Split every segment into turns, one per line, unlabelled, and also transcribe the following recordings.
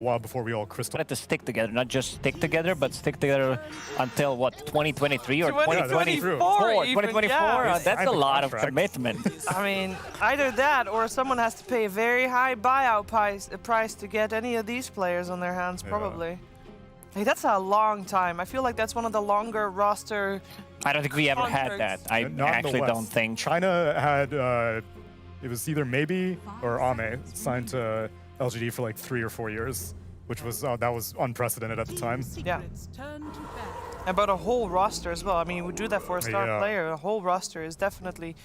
while before we all crystal.
To stick together, not just stick together, but stick together until what, 2023 or 2024? 2024.
Yeah.
That's a lot of commitment.
I mean, either that or someone has to pay a very high buyout price to get any of these players on their hands, probably. Hey, that's a long time. I feel like that's one of the longer roster.
I don't think we ever had that. I actually don't think.
China had, it was either maybe or Ame signed to LGD for like 3 or 4 years, which was that was unprecedented at the time.
Yeah. About a whole roster as well. I mean, you would do that for a star player. A whole roster is definitely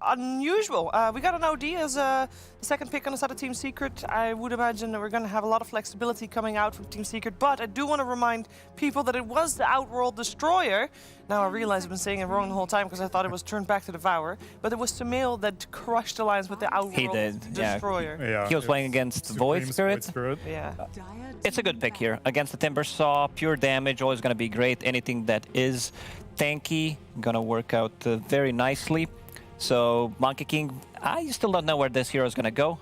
unusual. We got an OD as the second pick on the side of Team Secret. I would imagine that we're going to have a lot of flexibility coming out from Team Secret, but I do want to remind people that it was the Outworld Destroyer. Now I realize I've been saying it wrong the whole time because I thought it was turned back to Devour, but it was Sumail that crushed alliance with the Outworld Destroyer.
Yeah,
he was playing against Void Spirit.
Yeah.
It's a good pick here. Against the Timber Saw, pure damage, always going to be great. Anything that is tanky, going to work out very nicely. So Monkey King, I still don't know where this hero is going to go.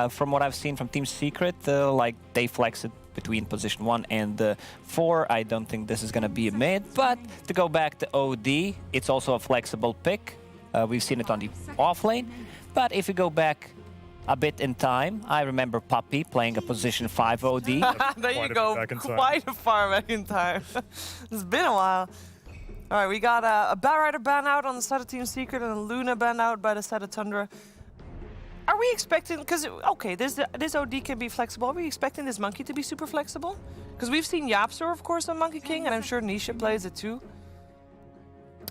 From what I've seen from Team Secret, like they flex it between position 1 and 4. I don't think this is going to be a mid, but to go back to OD, it's also a flexible pick. We've seen it on the offlane, but if we go back a bit in time, I remember Puppy playing a position 5 OD.
There you go, quite a far back in time. It's been a while. All right, we got a Batrider ban out on the side of Team Secret and a Luna ban out by the side of Tundra. Are we expecting, because, okay, this OD can be flexible. Are we expecting this Monkey to be super flexible? Because we've seen Yapsor, of course, on Monkey King, and I'm sure Nisha plays it too.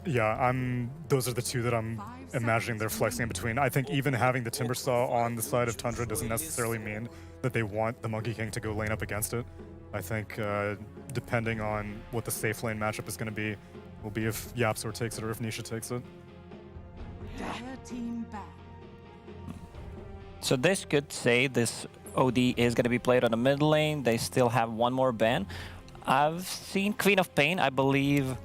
Yeah, those are the two that I'm imagining they're flexing in between. I think even having the Timber Saw on the side of Tundra doesn't necessarily mean that they want the Monkey King to go lane up against it. I think depending on what the safe lane matchup is going to be, will be if Yapsor takes it or if Nisha takes it.
So this could say this OD is going to be played on the mid lane. They still have one more ban. I've seen Queen of Pain, I believe.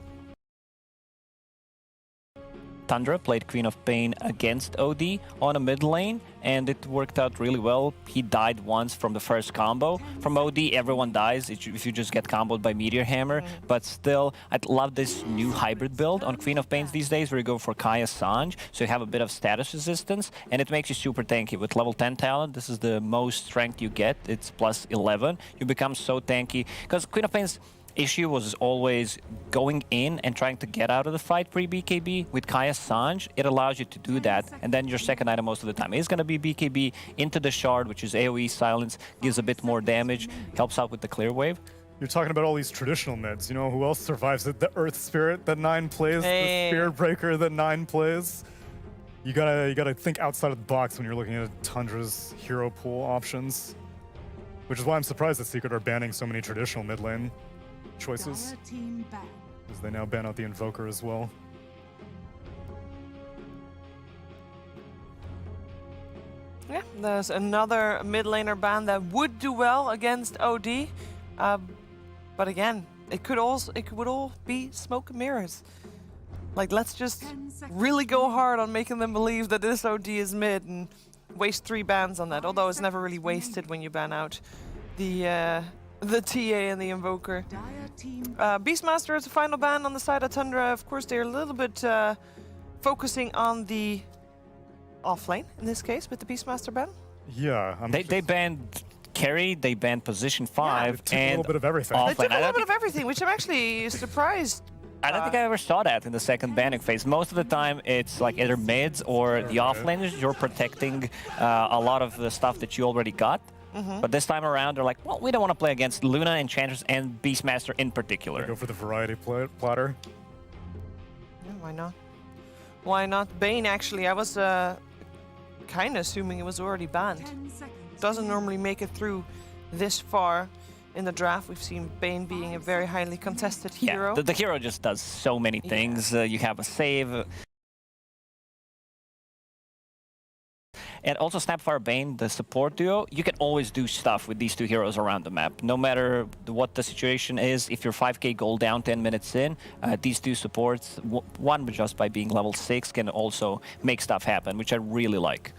Tundra played Queen of Pain against OD on a mid lane, and it worked out really well. He died once from the first combo. From OD, everyone dies if you just get comboed by Meteor Hammer, but still, I love this new hybrid build on Queen of Pains these days, where you go for Kaya Sanj, so you have a bit of status resistance, and it makes you super tanky. With level 10 talent, this is the most strength you get. It's plus 11. You become so tanky, because Queen of Pains issue was always going in and trying to get out of the fight pre-BKB. With Kaya Sanj, it allows you to do that, and then your second item most of the time is going to be BKB into the shard, which is AoE silence, gives a bit more damage, helps out with the clear wave.
You're talking about all these traditional mids. You know who else survives it? The Earth Spirit that 9 plays, the Spirit Breaker that 9 plays. You gotta think outside of the box when you're looking at Tundra's hero pool options, which is why I'm surprised that Secret are banning so many traditional mid lane choices, as they now ban out the Invoker as well.
Yeah, there's another mid laner ban that would do well against OD, but again, it would all be smoke and mirrors. Like, let's just really go hard on making them believe that this OD is mid and waste 3 bans on that. Although it's never really wasted when you ban out the TA and the Invoker. Beastmaster is the final ban on the side of Tundra. Of course, they're a little bit focusing on the offlane in this case with the Beastmaster ban.
Yeah,
they banned carry, they banned position 5,
and a little bit of everything.
They took a little bit of everything, which I'm actually surprised.
I don't think I ever saw that in the second banning phase. Most of the time, it's like either mids or the offlaners. You're protecting a lot of the stuff that you already got. But this time around, they're like, well, we don't want to play against Luna, Enchantress, and Beastmaster in particular.
Go for the variety platter.
Yeah, why not? Why not? Bane, actually, I was kind of assuming it was already banned. Doesn't normally make it through this far in the draft. We've seen Bane being a very highly contested hero.
Yeah, the hero just does so many things. You have a save. And also Snapfire Bane, the support duo, you can always do stuff with these two heroes around the map. No matter what the situation is, if you're 5k gold down 10 minutes in, these two supports, one just by being level 6, can also make stuff happen, which I really like.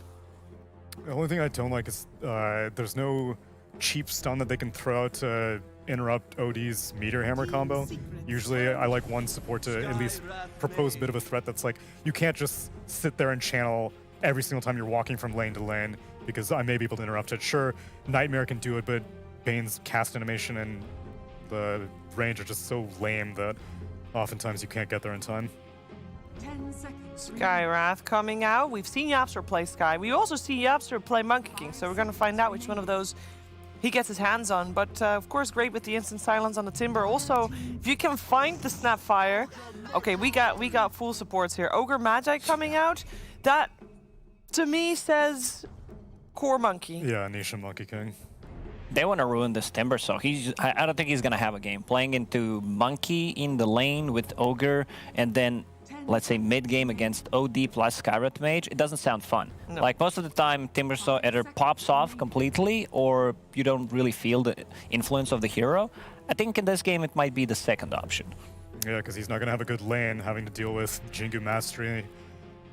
The only thing I don't like is there's no cheap stun that they can throw out to interrupt OD's Meteor Hammer combo. Usually I like one support to at least propose a bit of a threat that's like, you can't just sit there and channel every single time you're walking from lane to lane, because I may be able to interrupt it. Sure, Nightmare can do it, but Bane's cast animation and the range are just so lame that oftentimes you can't get there in time.
10 seconds.
Skywrath coming out. We've seen Yapster play Sky. We also see Yapster play Monkey King, so we're going to find out which one of those he gets his hands on. But of course, great with the instant silence on the Timber. Also, if you can find the Snapfire. Okay, we got full supports here. Ogre Magi coming out. That, to me, says core Monkey.
Yeah, Nisha Monkey King.
They want to ruin this Timber, so I don't think he's going to have a game. Playing into Monkey in the lane with Ogre, and then, let's say, mid-game against OD plus Skywrath Mage, it doesn't sound fun.
No.
Like, most of the time, Timbersaw either pops off completely, or you don't really feel the influence of the hero. I think in this game, it might be the second option.
Yeah, because he's not going to have a good lane, having to deal with Jingu Mastery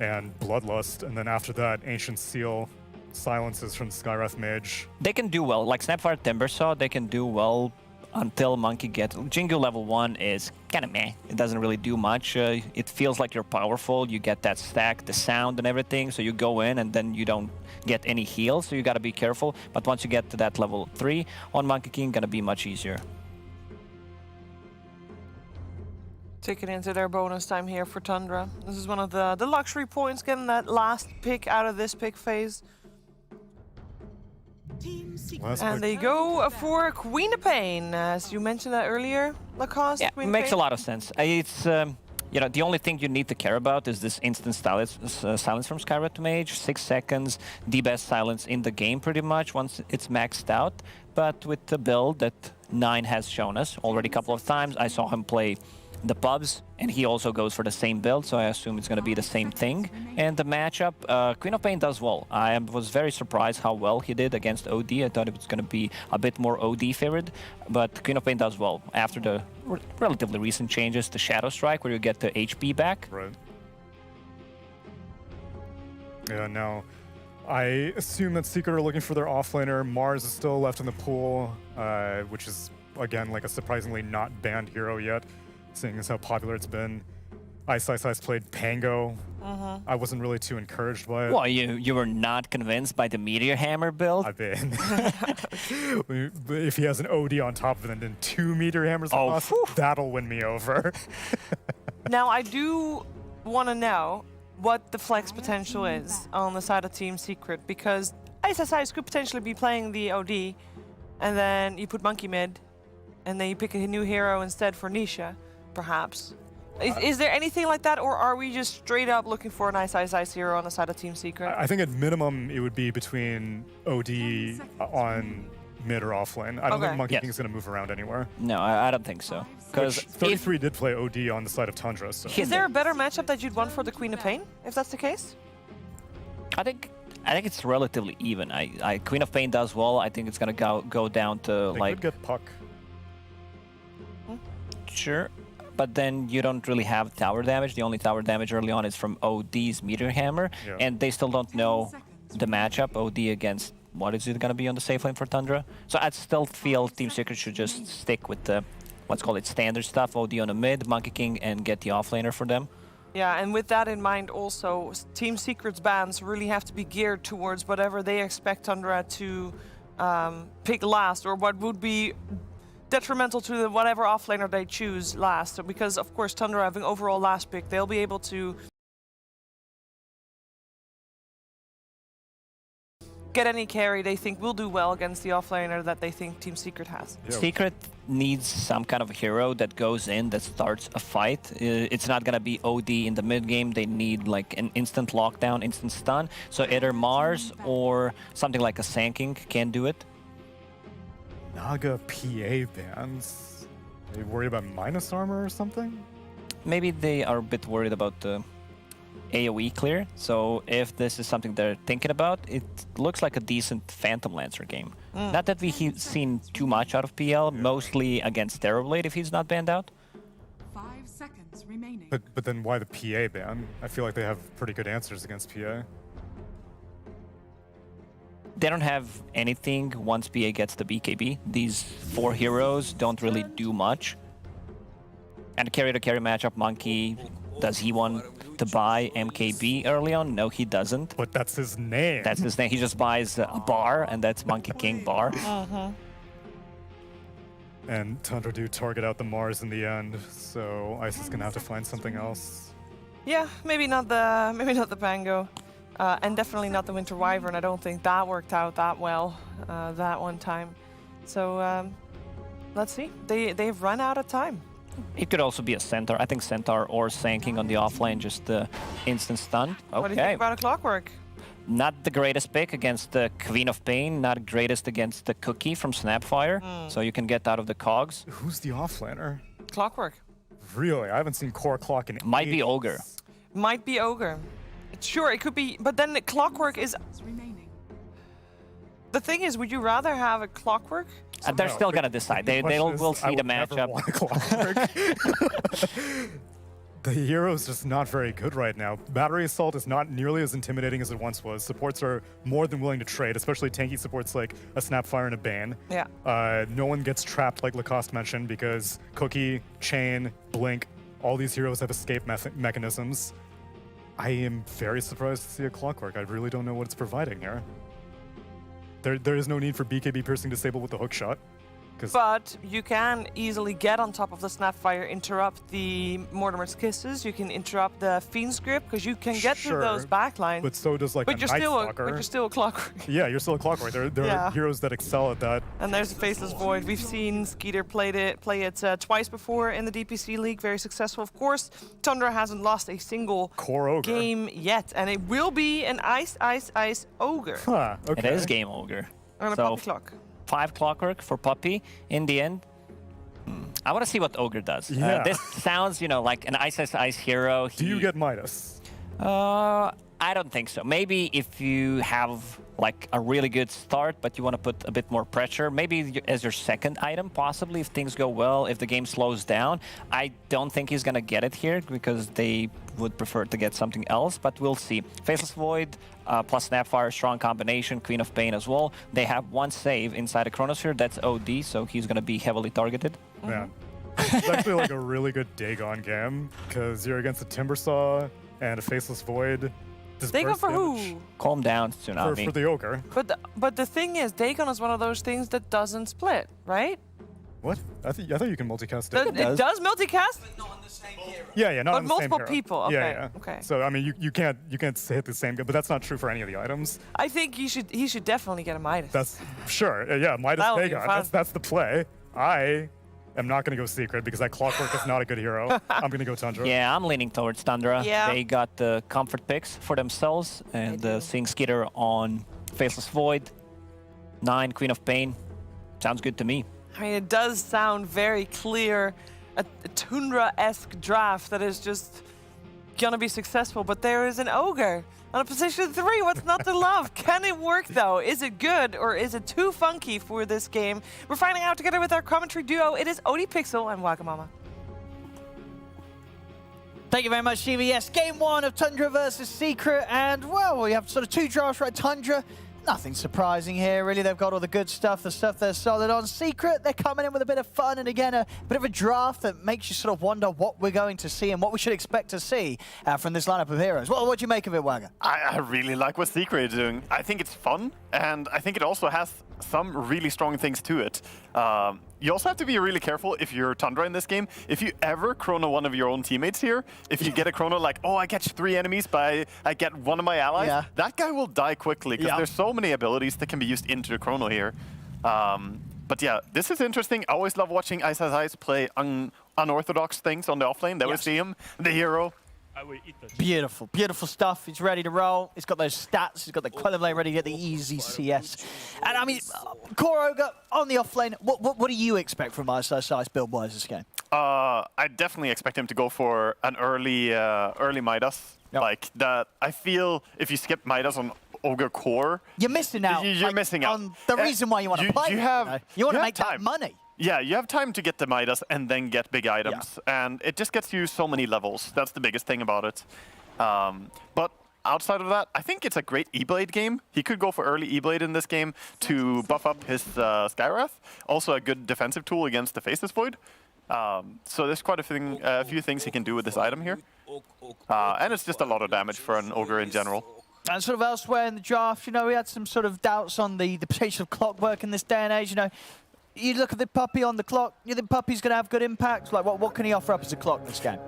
and Bloodlust, and then after that, Ancient Seal silences from Skywrath Mage.
They can do well, like Snapfire Timbersaw, they can do well until Monkey gets... Jingu level 1 is kind of meh. It doesn't really do much. It feels like you're powerful. You get that stack, the sound and everything, so you go in and then you don't get any heals, so you gotta be careful. But once you get to that level 3 on Monkey King, gonna be much easier.
Taking into their bonus time here for Tundra. This is one of the luxury points, getting that last pick out of this pick phase.
Team Secret.
Last
And
pick.
they go for Queen of Pain, as you mentioned that earlier, Lacoste.
Yeah,
Queen of
makes
Pain.
a lot of sense. It's, you know, the only thing you need to care about is this instant silence from Skywrath Mage. 6 seconds, the best silence in the game pretty much once it's maxed out. But with the build that 9 has shown us already a couple of times, I saw him play the pubs, and he also goes for the same build, so I assume it's going to be the same thing. And the matchup, Queen of Pain does well. I was very surprised how well he did against OD. I thought it was going to be a bit more OD favored, but Queen of Pain does well. After the relatively recent changes to Shadow Strike, where you get the HP back.
Right. Yeah, now I assume that Secret are looking for their offlaner. Mars is still left in the pool, which is, again, like a surprisingly not banned hero yet, seeing as how popular it's been. Ice played Pango. I wasn't really too encouraged by it.
Well, you were not convinced by the Meteor Hammer build?
I've been. If he has an OD on top of it and then 2 Meteor Hammers across,
whew.
that'll win me over.
Now, I do want to know what the flex potential is on the side of Team Secret, because Ice could potentially be playing the OD, and then you put Monkey mid, and then you pick a new hero instead for Nisha, perhaps. Is there anything like that, or are we just straight up looking for an Ice hero on the side of Team Secret?
I think at minimum it would be between OD on mid or off lane. I don't
Okay.
think Monkey
Yes.
King's going to move around anywhere.
No, I don't think so. Because
Which 33 did play OD on the side of Tundra, so...
Is there a better matchup that you'd want for the Queen of Pain, if that's the case?
I think it's relatively even. Queen of Pain does well. I think it's gonna go down to
They
like
could get Puck.
sure, but then you don't really have tower damage. The only tower damage early on is from OD's Meteor Hammer,
Yeah.
and they still don't know the matchup OD against what is it gonna be on the safe lane for Tundra. So I still feel Team Secret should just stick with the let's call it standard stuff. OD on the mid, Monkey King, and get the offlaner for them.
Yeah, and with that in mind also, Team Secret's bans really have to be geared towards whatever they expect Tundra to pick last, or what would be detrimental to whatever offlaner they choose last. So because, of course, Tundra having overall last pick, they'll be able to get any carry they think will do well against the offlaner that they think Team Secret has.
Yeah.
Secret needs some kind of hero that goes in, that starts a fight. It's not gonna be OD in the mid game. They need like an instant lockdown, instant stun. So either Mars or something like a Sand King can do it.
Naga PA bans? Are you worried about minus armor or something?
Maybe they are a bit worried about the AoE clear. So if this is something they're thinking about, it looks like a decent Phantom Lancer game. Not that we've seen too much out of PL, mostly against Terrorblade if he's not banned out.
5 seconds remaining.
But then why the PA ban? I feel like they have pretty good answers against PA.
They don't have anything once BA gets the BKB. These 4 heroes don't really do much. And carry-to-carry matchup, Monkey, does he want to buy MKB early on? No, he doesn't.
But that's his name.
That's his name. He just buys a bar, and that's Monkey King bar.
And Tundra do target out the Mars in the end, so Ice is gonna have to find something else.
Yeah, maybe not the Pango, and definitely not the Winter Wyvern. I don't think that worked out that well that one time. So let's see. They've run out of time.
It could also be a Centaur. I think Centaur or Sanking on the offlane, just the instant stun. Okay.
What do you think about a Clockwork?
Not the greatest pick against the Queen of Pain, not greatest against the Cookie from Snapfire, so you can get out of the cogs.
Who's the offlaner?
Clockwork.
Really? I haven't seen Core Clock in
Might be
ages.
Ogre.
Might be Ogre. Sure, it could be, but then the Clockwork is...
Remaining.
The thing is, would you rather have a Clockwork?
They're
No,
still
the-
going to decide.
the question
We'll
is, I
see the
would never
matchup.
want a Clockwork. The hero's just not very good right now. Battery Assault is not nearly as intimidating as it once was. Supports are more than willing to trade, especially tanky supports like a Snapfire and a Bane.
Yeah.
No one gets trapped like Lacoste mentioned because Cookie, Chain, Blink, all these heroes have escape mechanisms. I am very surprised to see a Clockwork. I really don't know what it's providing here. There is no need for BKB piercing disable with the hook shot.
But you can easily get on top of the Snapfire, interrupt the Mortimer's Kisses, you can interrupt the Fiend's Grip, because you can get through those backlines.
But so does like
But
a
you're
Night
still
Stalker.
but you're still a Clockwork.
Yeah, you're still a Clockwork. There
Yeah.
are heroes that excel at that.
And there's the Faceless Void. We've seen Skeeter play it twice before in the DPC League. Very successful, of course. Tundra hasn't lost a single
Core Ogre.
game yet, and it will be an Ice Ogre.
Huh, okay.
It is Game Ogre.
And a
So,
Puppy Clock.
5 Clockwork for Puppy in the end. I want to see what Ogre does.
Yeah.
This sounds, like an Ice hero.
Do you get Midas?
I don't think so. Maybe if you have like a really good start, but you want to put a bit more pressure, maybe as your second item, possibly if things go well, if the game slows down. I don't think he's gonna get it here because they would prefer to get something else, but we'll see. Faceless Void plus Snapfire, strong combination, Queen of Pain as well. They have 1 save inside a Chronosphere, that's OD, so he's gonna be heavily targeted.
Yeah. It's actually like a really good Dagon game because you're against a Timbersaw and a Faceless Void.
Dagon for
damage
who?
Calm down, Tsunami.
For the Ogre.
But the thing is, Dagon is one of those things that doesn't split, right?
What? I thought you can multicast it.
It does multicast?
Yeah, not
But
on the
multiple
same hero.
people, okay,
Yeah.
okay.
So I mean, you can't hit the same guy, but that's not true for any of the items.
I think he should definitely get a Midas.
That's sure. Yeah, Midas
That'll be
Dagon.
fun.
That's the play. I am not going to go Secret because that Clockwork is not a good hero. I'm going to go Tundra.
Yeah, I'm leaning towards Tundra.
Yeah.
They got the comfort picks for themselves, and seeing Skeeter on Faceless Void, 9 Queen of Pain, sounds good to me.
I mean, it does sound very clear, a Tundra-esque draft that is just gonna be successful, but there is an Ogre on a position 3. What's not to love? Can it work, though? Is it good, or is it too funky for this game? We're finding out together with our commentary duo. It is Odie Pixel and Wagamama.
Thank you very much, Shiva. Yes, game 1 of Tundra versus Secret, and well, we have sort of 2 drafts, right? Tundra, nothing surprising here, really. They've got all the good stuff, the stuff they're solid on. Secret, they're coming in with a bit of fun, and again, a bit of a draft that makes you sort of wonder what we're going to see and what we should expect to see from this lineup of heroes. Well, what do you make of it, Wagga?
I really like what Secret is doing. I think it's fun, and I think it also has some really strong things to it. You also have to be really careful if you're Tundra in this game. If you ever chrono one of your own teammates here, if you get a chrono like, oh, I catch 3 enemies, but I get one of my allies, that guy will die quickly because there's so many abilities that can be used into the chrono here. But yeah, this is interesting. I always love watching Ice play unorthodox things on the offlane. There we see him, the hero.
Beautiful, beautiful stuff. He's ready to roll. He's got those stats. He's got the Quellavelet ready to get the easy CS. And I mean, Core Ogre on the offlane. What do you expect from Ice build-wise this game?
I definitely expect him to go for an early Midas. Like that. I feel if you skip Midas on Ogre Core,
you're missing out.
You're missing out.
On the reason why you want to play. You want to make that money.
Yeah, you have time to get the Midas and then get big items. And it just gets you so many levels. That's the biggest thing about it. But outside of that, I think it's a great E-Blade game. He could go for early E-Blade in this game to buff up his Skywrath. Also a good defensive tool against the Faceless Void. So there's quite a few things he can do with this item here. And it's just a lot of damage for an Ogre in general.
And sort of elsewhere in the draft, you know, we had some sort of doubts on the potential of clockwork in this day and age. You know, you look at the Puppey on the clock, you think Puppey's going to have good impact? Like, what can he offer up as a clock in this game?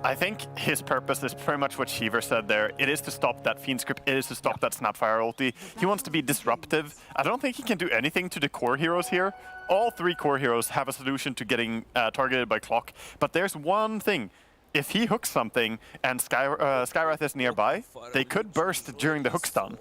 I think his purpose is pretty much what Shiver said there. It is to stop that Fiend script, it is to stop that Snapfire ulti. He wants to be disruptive. I don't think he can do anything to the core heroes here. All 3 core heroes have a solution to getting targeted by clock. But there's one thing. If he hooks something and Skywrath is nearby, they could burst during the hook stun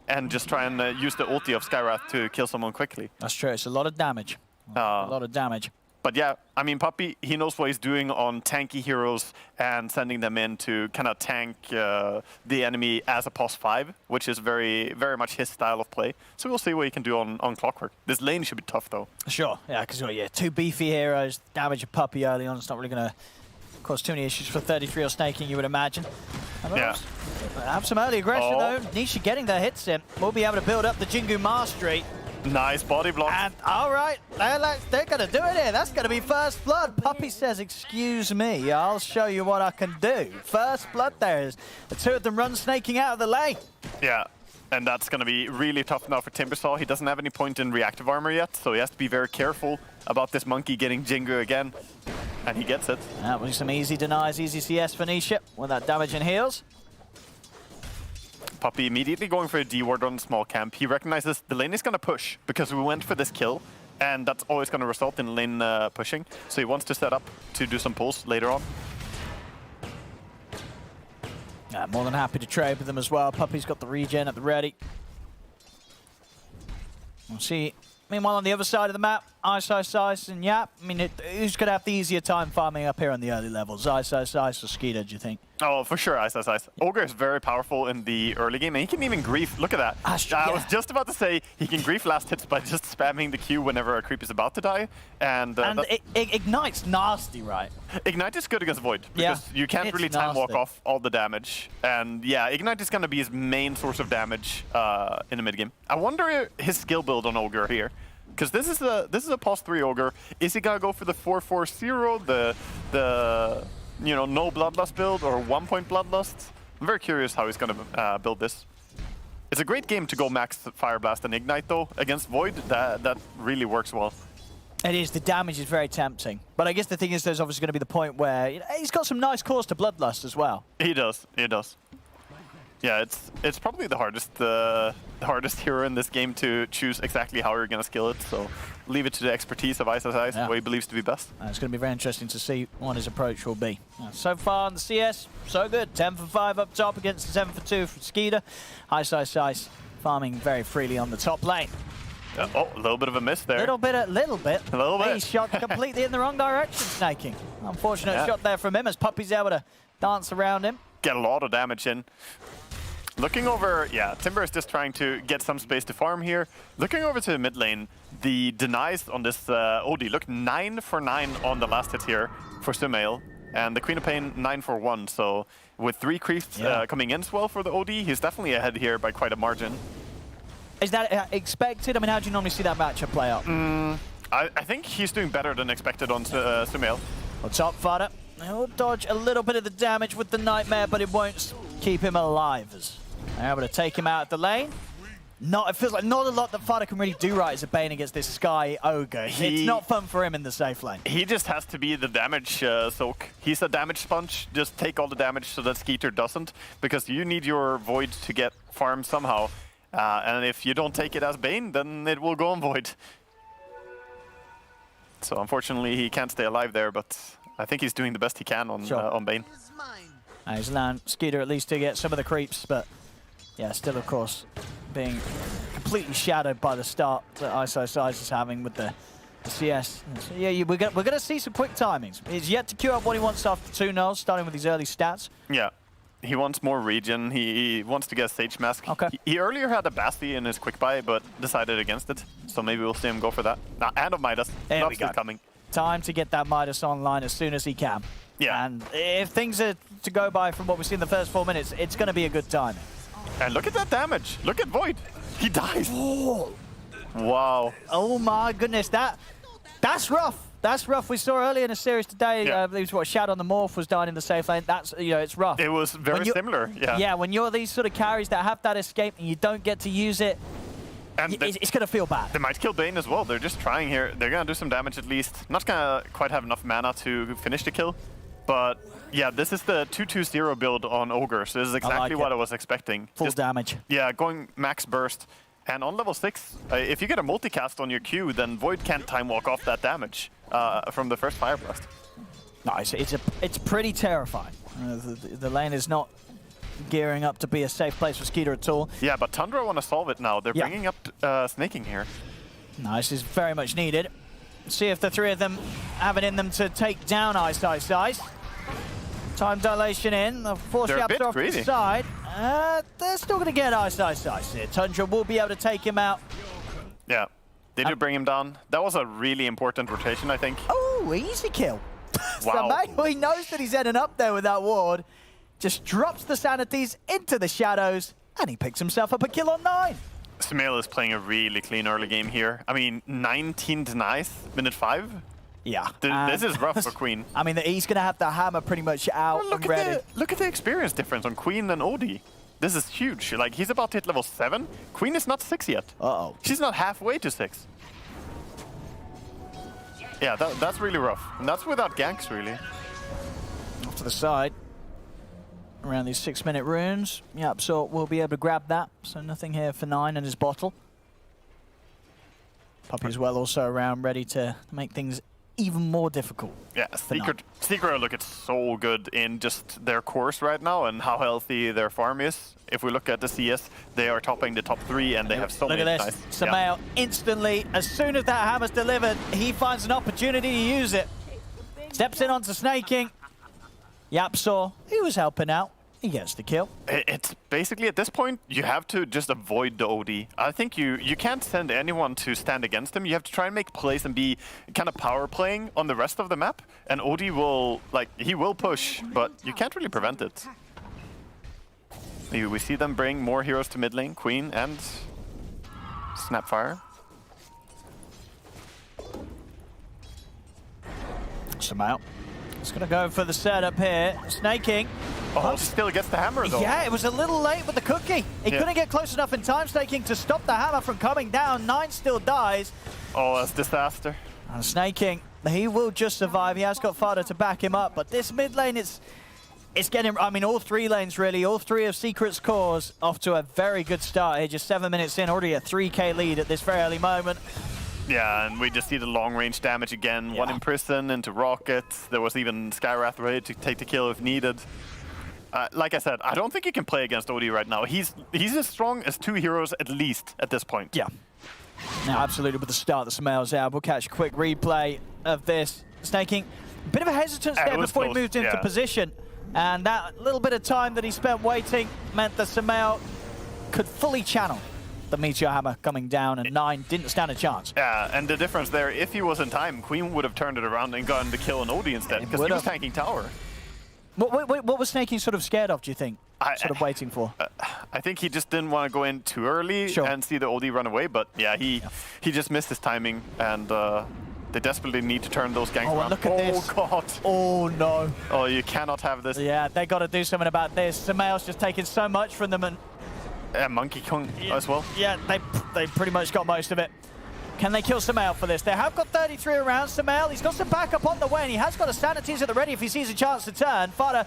and just try and use the ulti of Skywrath to kill someone quickly.
That's true. It's a lot of damage. A lot of damage.
But yeah, I mean, Puppey, he knows what he's doing on tanky heroes and sending them in to kind of tank the enemy as a pos 5, which is very, very much his style of play. So we'll see what he can do on Clockwork. This lane should be tough, though.
Sure, yeah, because you've got 2 beefy heroes, damage a Puppey early on. It's not really going to cause too many issues for 33 or snaking, you would imagine.
Yeah.
Have some early aggression, though. Nisha getting their hits in. We'll be able to build up the Jingu mastery.
Nice body block.
And all right, they're going to do it here. That's going to be first blood. Puppey says, excuse me, I'll show you what I can do. First blood there is the 2 of them run snaking out of the lane.
Yeah, and that's going to be really tough now for Timbersaw. He doesn't have any point in reactive armor yet, so he has to be very careful about this monkey getting Jingu again. And he gets it.
That was some easy denies, easy CS for Nisha with that damage and heals.
Puppey immediately going for a D-ward on small camp. He recognizes the lane is going to push because we went for this kill, and that's always going to result in lane pushing. So he wants to set up to do some pulls later on.
Yeah, more than happy to trade with them as well. Puppey's got the regen at the ready. We'll see. Meanwhile, on the other side of the map, Ice, and Yap. I mean, who's going to have the easier time farming up here on the early levels? Ice or Skeeter, do you think?
Oh, for sure, Ice. Ogre is very powerful in the early game, and he can even grief. Look at that. I was just about to say he can grief last hits by just spamming the Q whenever a creep is about to die. And
Ignite's nasty, right?
Ignite is good against Void, because you can't really time walk off all the damage. And yeah, Ignite is going to be his main source of damage in the mid game. I wonder his skill build on Ogre here. Because this is a pos 3 Ogre. Is he gonna go for the 4-4-0, the no Bloodlust build, or 1-point Bloodlust? I'm very curious how he's gonna build this. It's a great game to go max Fire Blast and Ignite though against Void. That really works well.
It is. The damage is very tempting. But I guess the thing is, there's obviously going to be the point where he's got some nice cores to Bloodlust as well.
He does. He does. Yeah, it's probably the hardest hero in this game to choose exactly how you're going to skill it. So leave it to the expertise of Ice, what he believes to be best.
It's going to be very interesting to see what his approach will be. So far on the CS, so good. 10 for 5 up top against the 7 for 2 from Skeeter. Ice farming very freely on the top lane.
Oh, a little bit of a miss there.
A little bit.
He
shot completely in the wrong direction, snaking. Unfortunate shot there from him as Puppey's able to dance around him.
Get a lot of damage in. Looking over, Timber is just trying to get some space to farm here. Looking over to the mid lane, the denies on this OD look 9 for 9 on the last hit here for Sumail. And the Queen of Pain 9 for 1. So with 3 creeps coming in as well for the OD, he's definitely ahead here by quite a margin.
Is that expected? I mean, how do you normally see that matchup play out?
I think he's doing better than expected on Sumail.
Well, top fodder. He'll dodge a little bit of the damage with the Nightmare, but it won't keep him alive. As they're able to take him out of the lane. It feels like not a lot that Fodder can really do right as a Bane against this Sky Ogre. It's not fun for him in the safe lane.
He just has to be the damage soak. He's a damage sponge. Just take all the damage so that Skeeter doesn't, because you need your Void to get farmed somehow. And if you don't take it as Bane, then it will go on Void. So unfortunately, he can't stay alive there, but I think he's doing the best he can on Bane.
He's allowing Skeeter at least to get some of the creeps, but yeah, still of course being completely shadowed by the start that Ice is having with the CS. So yeah, we're gonna see some quick timings. He's yet to queue up what he wants after 2-0, starting with these early stats.
Yeah. He wants more regen. He wants to get Sage Mask.
Okay.
He earlier had a Basti in his quick buy, but decided against it. So maybe we'll see him go for that. Hand of Midas.
There we go.
Coming.
Time to get that Midas online as soon as he can.
Yeah.
And if things are to go by from what we've seen in the first 4 minutes, it's going to be a good time.
And look at that damage. Look at Void. He dies.
Oh,
Wow.
oh my goodness, that's rough. That's rough. We saw earlier in the series today,
Yeah.
I believe what Shadow on the Morph was dying in the safe lane. That's, you know, it's rough.
It was very similar. Yeah.
Yeah, when you're these sort of carries that have that escape and you don't get to use it,
And
it's going to feel bad.
they might kill Bane as well. They're just trying here. They're going to do some damage at least. Not going to quite have enough mana to finish the kill. But yeah, this is the 2-2-0 build on Ogre. So this is exactly what I was expecting.
Full
Just,
damage.
yeah, going max burst. And on level 6, if you get a multicast on your Q, then Void can't time walk off that damage from the first Fire Blast.
Nice. It's pretty terrifying. The lane is not gearing up to be a safe place for Skeeter at all.
Yeah, but Tundra want to solve it now. They're bringing up Snaking here.
Nice is very much needed. See if the three of them have it in them to take down Ice. Time dilation in. The force
They're a
yaps
bit
off to the
greedy.
side. They're still going to get Ice here. Tundra will be able to take him out.
Yeah, they do bring him down. That was a really important rotation, I think.
Oh, easy kill.
Wow.
So he knows that he's ending up there with that ward. Just drops the sanities into the shadows, and he picks himself up a kill on 9.
Smail is playing a really clean early game here. I mean, 19 denies, minute 5.
Yeah.
This is rough for Queen.
I mean, he's going to have the hammer pretty much out and ready.
Look at the experience difference on Queen and Odie. This is huge. Like, he's about to hit level 7. Queen is not 6 yet.
Uh-oh.
She's not halfway to 6. Yeah, that's really rough. And that's without ganks, really.
Off to the side. Around these 6-minute runes. Yep, so we'll be able to grab that. So nothing here for 9 and his bottle. Puppy as well also around, ready to make things even more difficult.
Yeah, Secret look it's so good in just their course right now and how healthy their farm is. If we look at the CS, they are topping the top 3 and they have so many
Look at
nice.
this. Samael instantly, as soon as that hammer's delivered, he finds an opportunity to use it. Steps in onto Snaking. Yapsaw, he was helping out. He gets the kill.
It's basically at this point you have to just avoid the OD. I think you can't send anyone to stand against him. You have to try and make plays and be kind of power playing on the rest of the map. And OD will he will push, but you can't really prevent it. We see them bring more heroes to mid lane, Queen and Snapfire.
Samael. He's going to go for the setup here. Snaking.
Oh, still gets the hammer though.
Yeah, it was a little late with the cookie. He couldn't get close enough in time, Snaking, to stop the hammer from coming down. 9 still dies.
Oh, that's disaster.
And Snaking, he will just survive. He has got Fada to back him up. But this mid lane, it's getting, I mean, all 3 lanes really, all 3 of Secret's cores off to a very good start here. Just 7 minutes in, already a 3k lead at this very early moment.
Yeah, and we just see the long-range damage again.
Yeah.
One Imprison into Rockets. There was even Skywrath ready to take the kill if needed. Like I said, I don't think you can play against OD right now. He's as strong as 2 heroes at least at this point.
Yeah. Now, absolutely, with the start that Samael's out, we'll catch a quick replay of this. Snaking, a bit of a hesitance there before
close,
he moved into position. And that little bit of time that he spent waiting meant that Samael could fully channel the Meteor Hammer coming down, and 9 didn't stand a chance.
Yeah, and the difference there, if he was in time, Queen would have turned it around and gotten the kill on OD instead, because he was tanking tower.
What was Snaking sort of scared of, do you think? Sort of waiting for?
I think he just didn't want to go in too early and see the OD run away, but yeah, he just missed his timing, and they desperately need to turn those ganks around.
Look at this.
Oh, God.
Oh, no.
Oh, you cannot have this.
Yeah, they got to do something about this. Samael's just taking so much from them, and
Monkey Kong as well.
yeah, they pretty much got most of it. Can they kill Samael for this? They have got 33 around. Samael, he's got some backup on the way, and he has got a Sanities at the ready if he sees a chance to turn. Fada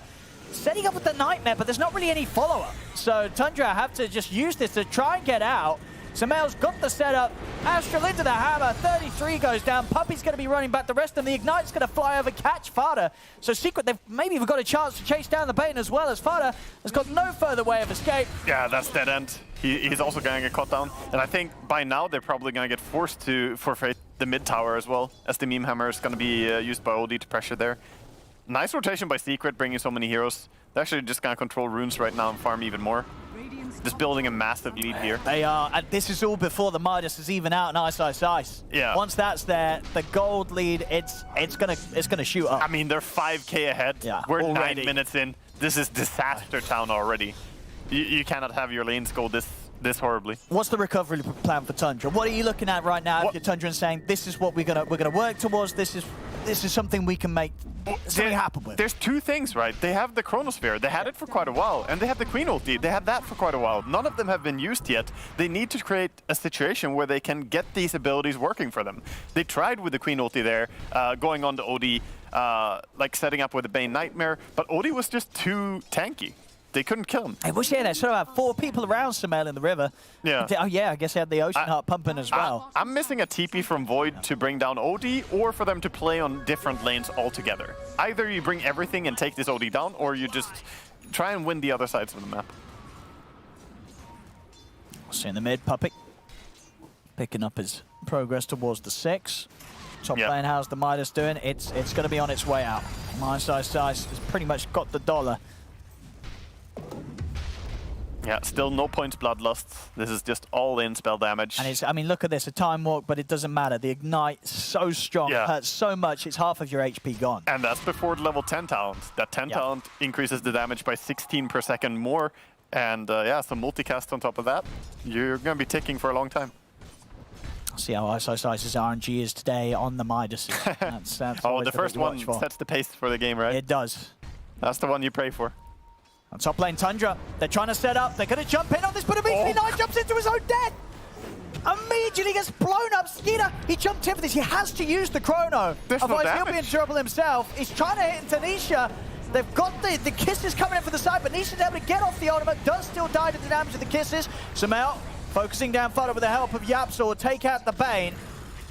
setting up with the Nightmare, but there's not really any follow-up. So Tundra have to just use this to try and get out. Samael's got the setup. Astral into the hammer. 33 goes down. Puppy's going to be running back the rest of them. The Ignite's going to fly over, catch Fada. So Secret, they've maybe even got a chance to chase down the Bane as well, as Fada has got no further way of escape.
Yeah, that's dead end. He's also going to get caught down. And I think by now they're probably going to get forced to forfeit the mid tower as well, as the Meme Hammer is going to be used by OD to pressure there. Nice rotation by Secret, bringing so many heroes. They're actually just going to control runes right now and farm even more. just building a massive lead here.
They are, and this is all before the Midas is even out and ice.
Yeah.
Once that's there, the gold lead, it's gonna shoot up.
I mean, they're 5k ahead.
Yeah,
We're
already.
9 minutes in. This is disaster town already. You cannot have your lanes go this horribly.
What's the recovery plan for Tundra? What are you looking at right now? If you're Tundra and saying this is what we're gonna work towards. This is something we can make something happen with.
There's two things, right? They have the Chronosphere. They had it for quite a while, and they have the Queen ulti. They had that for quite a while. None of them have been used yet. They need to create a situation where they can get these abilities working for them. They tried with the Queen ulti there, going on to OD, like setting up with the Bane Nightmare, but OD was just too tanky. They couldn't kill him.
Hey, we're they sort of have 4 people around Sumail in the river.
Yeah.
Oh yeah, I guess they had the Ocean Heart pumping as well.
I'm missing a TP from Void to bring down OD, or for them to play on different lanes altogether. Either you bring everything and take this OD down, or you just try and win the other sides of the map.
See in the mid, Puppy picking up his progress towards the 6. Top lane, how's the Midas doing? It's going to be on its way out. Ice has pretty much got the dollar.
Yeah, still no points bloodlusts. This is just all in spell damage.
And I mean, look at this, a time walk, but it doesn't matter. The ignite is so strong, it hurts so much, it's half of your HP gone.
And that's before the level 10 talent. That 10 talent increases the damage by 16 per second more. And yeah, some multicast on top of that. You're going to be ticking for a long time.
See how Ice's RNG is today on the Midas. That's
oh, the first one sets the pace for the game, right?
It does.
That's the one you pray for.
On top lane, Tundra, they're trying to set up. They're going to jump in on this, but immediately Nine jumps into his own death. Immediately gets blown up. Skeeter, he jumped in for this. He has to use the chrono. Otherwise, he'll be in trouble himself. He's trying to hit into Nisha. They've got the kisses coming in from the side, but Nisha's able to get off the ultimate. Does still die to the damage of the kisses. Sumail focusing down further with the help of Yapsor will take out the Bane.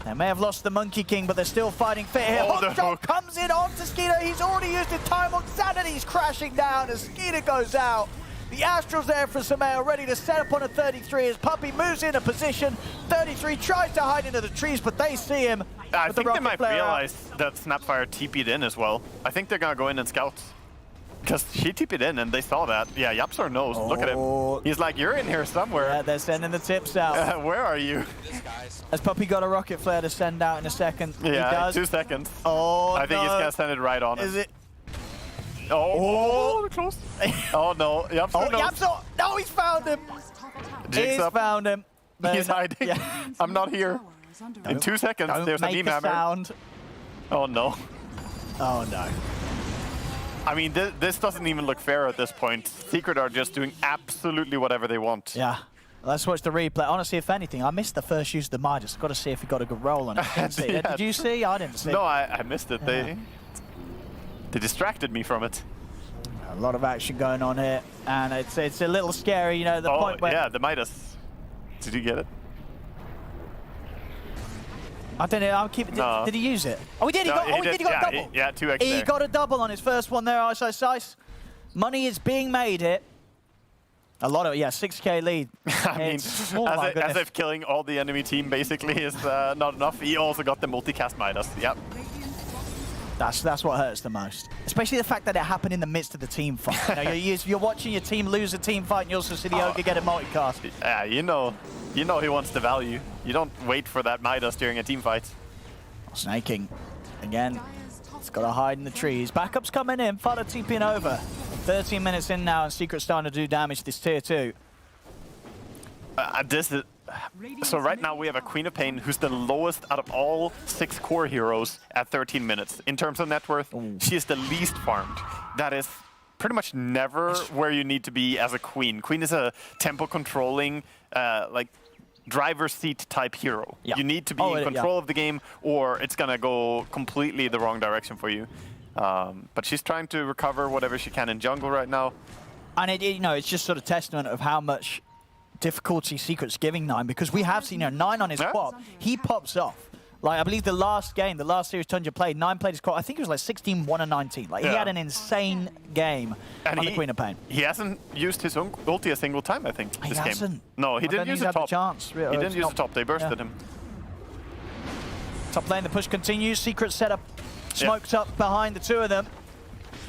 They may have lost the Monkey King, but they're still fighting fit here. Hook shot comes in onto Skeeter. He's already used it. Time on Sanity's crashing down as Skeeter goes out. The Astral's there for Sumail, ready to set up on a 33 as Puppy moves in a position. 33 tries to hide into the trees, but they see him.
I think they might realize that Snapfire TP'd in as well. I think they're going to go in and scout. Because she TP'd in and they saw that. Yeah, Yapsor knows. Look at him. He's like, you're in here somewhere.
Yeah, they're sending the tips out.
Where are you?
Has Puppy got a rocket flare to send out in a second?
Yeah,
he does.
2 seconds.
Oh,
I think he's going to send it right on.
Is it?
Oh, close. Oh, no. Yapsor knows.
Yapsor! No, he's found him.
Jigs up.
Found him.
He's hiding.
Yeah.
I'm not here. In 2 seconds, there's a meme hammer.
Sound.
Oh, no.
Oh, no.
I mean, this doesn't even look fair at this point. Secret are just doing absolutely whatever they want.
Yeah. Let's watch the replay. Honestly, if anything, I missed the first use of the Midas. I've got to see if he got a good roll on it. Didn't see it. Did you see? I didn't see it.
No, I missed it.
Yeah.
They distracted me from it.
A lot of action going on here, and it's a little scary, you know, the point where...
yeah, the Midas. Did you get it?
I don't know, I'll keep it. Did he use it? Oh, he did, he got a double.
Yeah, 2x
He
there.
got a double on his first one there, Ice. Money is being made here. A lot of, 6k lead.
I mean, as if killing all the enemy team basically is not enough, he also got the multicast Midas. Yep.
That's what hurts the most. Especially the fact that it happened in the midst of the team fight. You know, you're watching your team lose a team fight and you also see the Ogre get a multicast.
Yeah, you know he wants the value. You don't wait for that Midas during a team fight.
Snaking. Again, it's got to hide in the trees. Backup's coming in, Fada TPing over. 13 minutes in now and Secret's starting to do damage to this tier 2.
So right now we have a Queen of Pain who's the lowest out of all 6 core heroes at 13 minutes. In terms of net worth, she is the least farmed. That is pretty much never where you need to be as a Queen. Queen is a tempo controlling, like driver's seat type hero. Yeah. You need to be in control of the game or it's gonna go completely the wrong direction for you. But she's trying to recover whatever she can in jungle right now.
And it's just sort of testament of how much difficulty Secret's giving Nine, because we have seen 9 on his quad. He pops off. Like, I believe the last series Tundra played, 9 played his quad. I think it was like 16, 1 and 19. Like, he had an insane game on the Queen of Pain.
He hasn't used his ulti a single time, I think, this game. No, he didn't use the top. He didn't use the top. They bursted him.
Top lane, the push continues. Secret setup smokes up behind the 2 of them.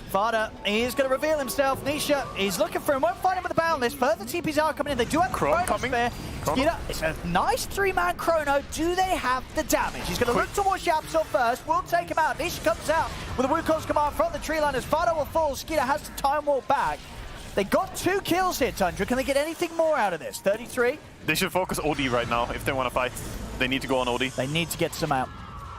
Vada, he is going to reveal himself. Nisha, he's looking for him, won't find him with the boundless. Further TPs are coming in. They do have the
Chrono
Chrono
coming.
spare. Skeeter, it's a nice three-man Chrono. Do they have the damage? He's going to look towards Yapsor first. We'll take him out. Nisha comes out with a Wukong's command from the tree line as Vada will fall. Skeeter has to time walk back. They got 2 kills here, Tundra. Can they get anything more out of this? 33.
They should focus OD right now if they want to fight. They need to go on OD.
They need to get some out.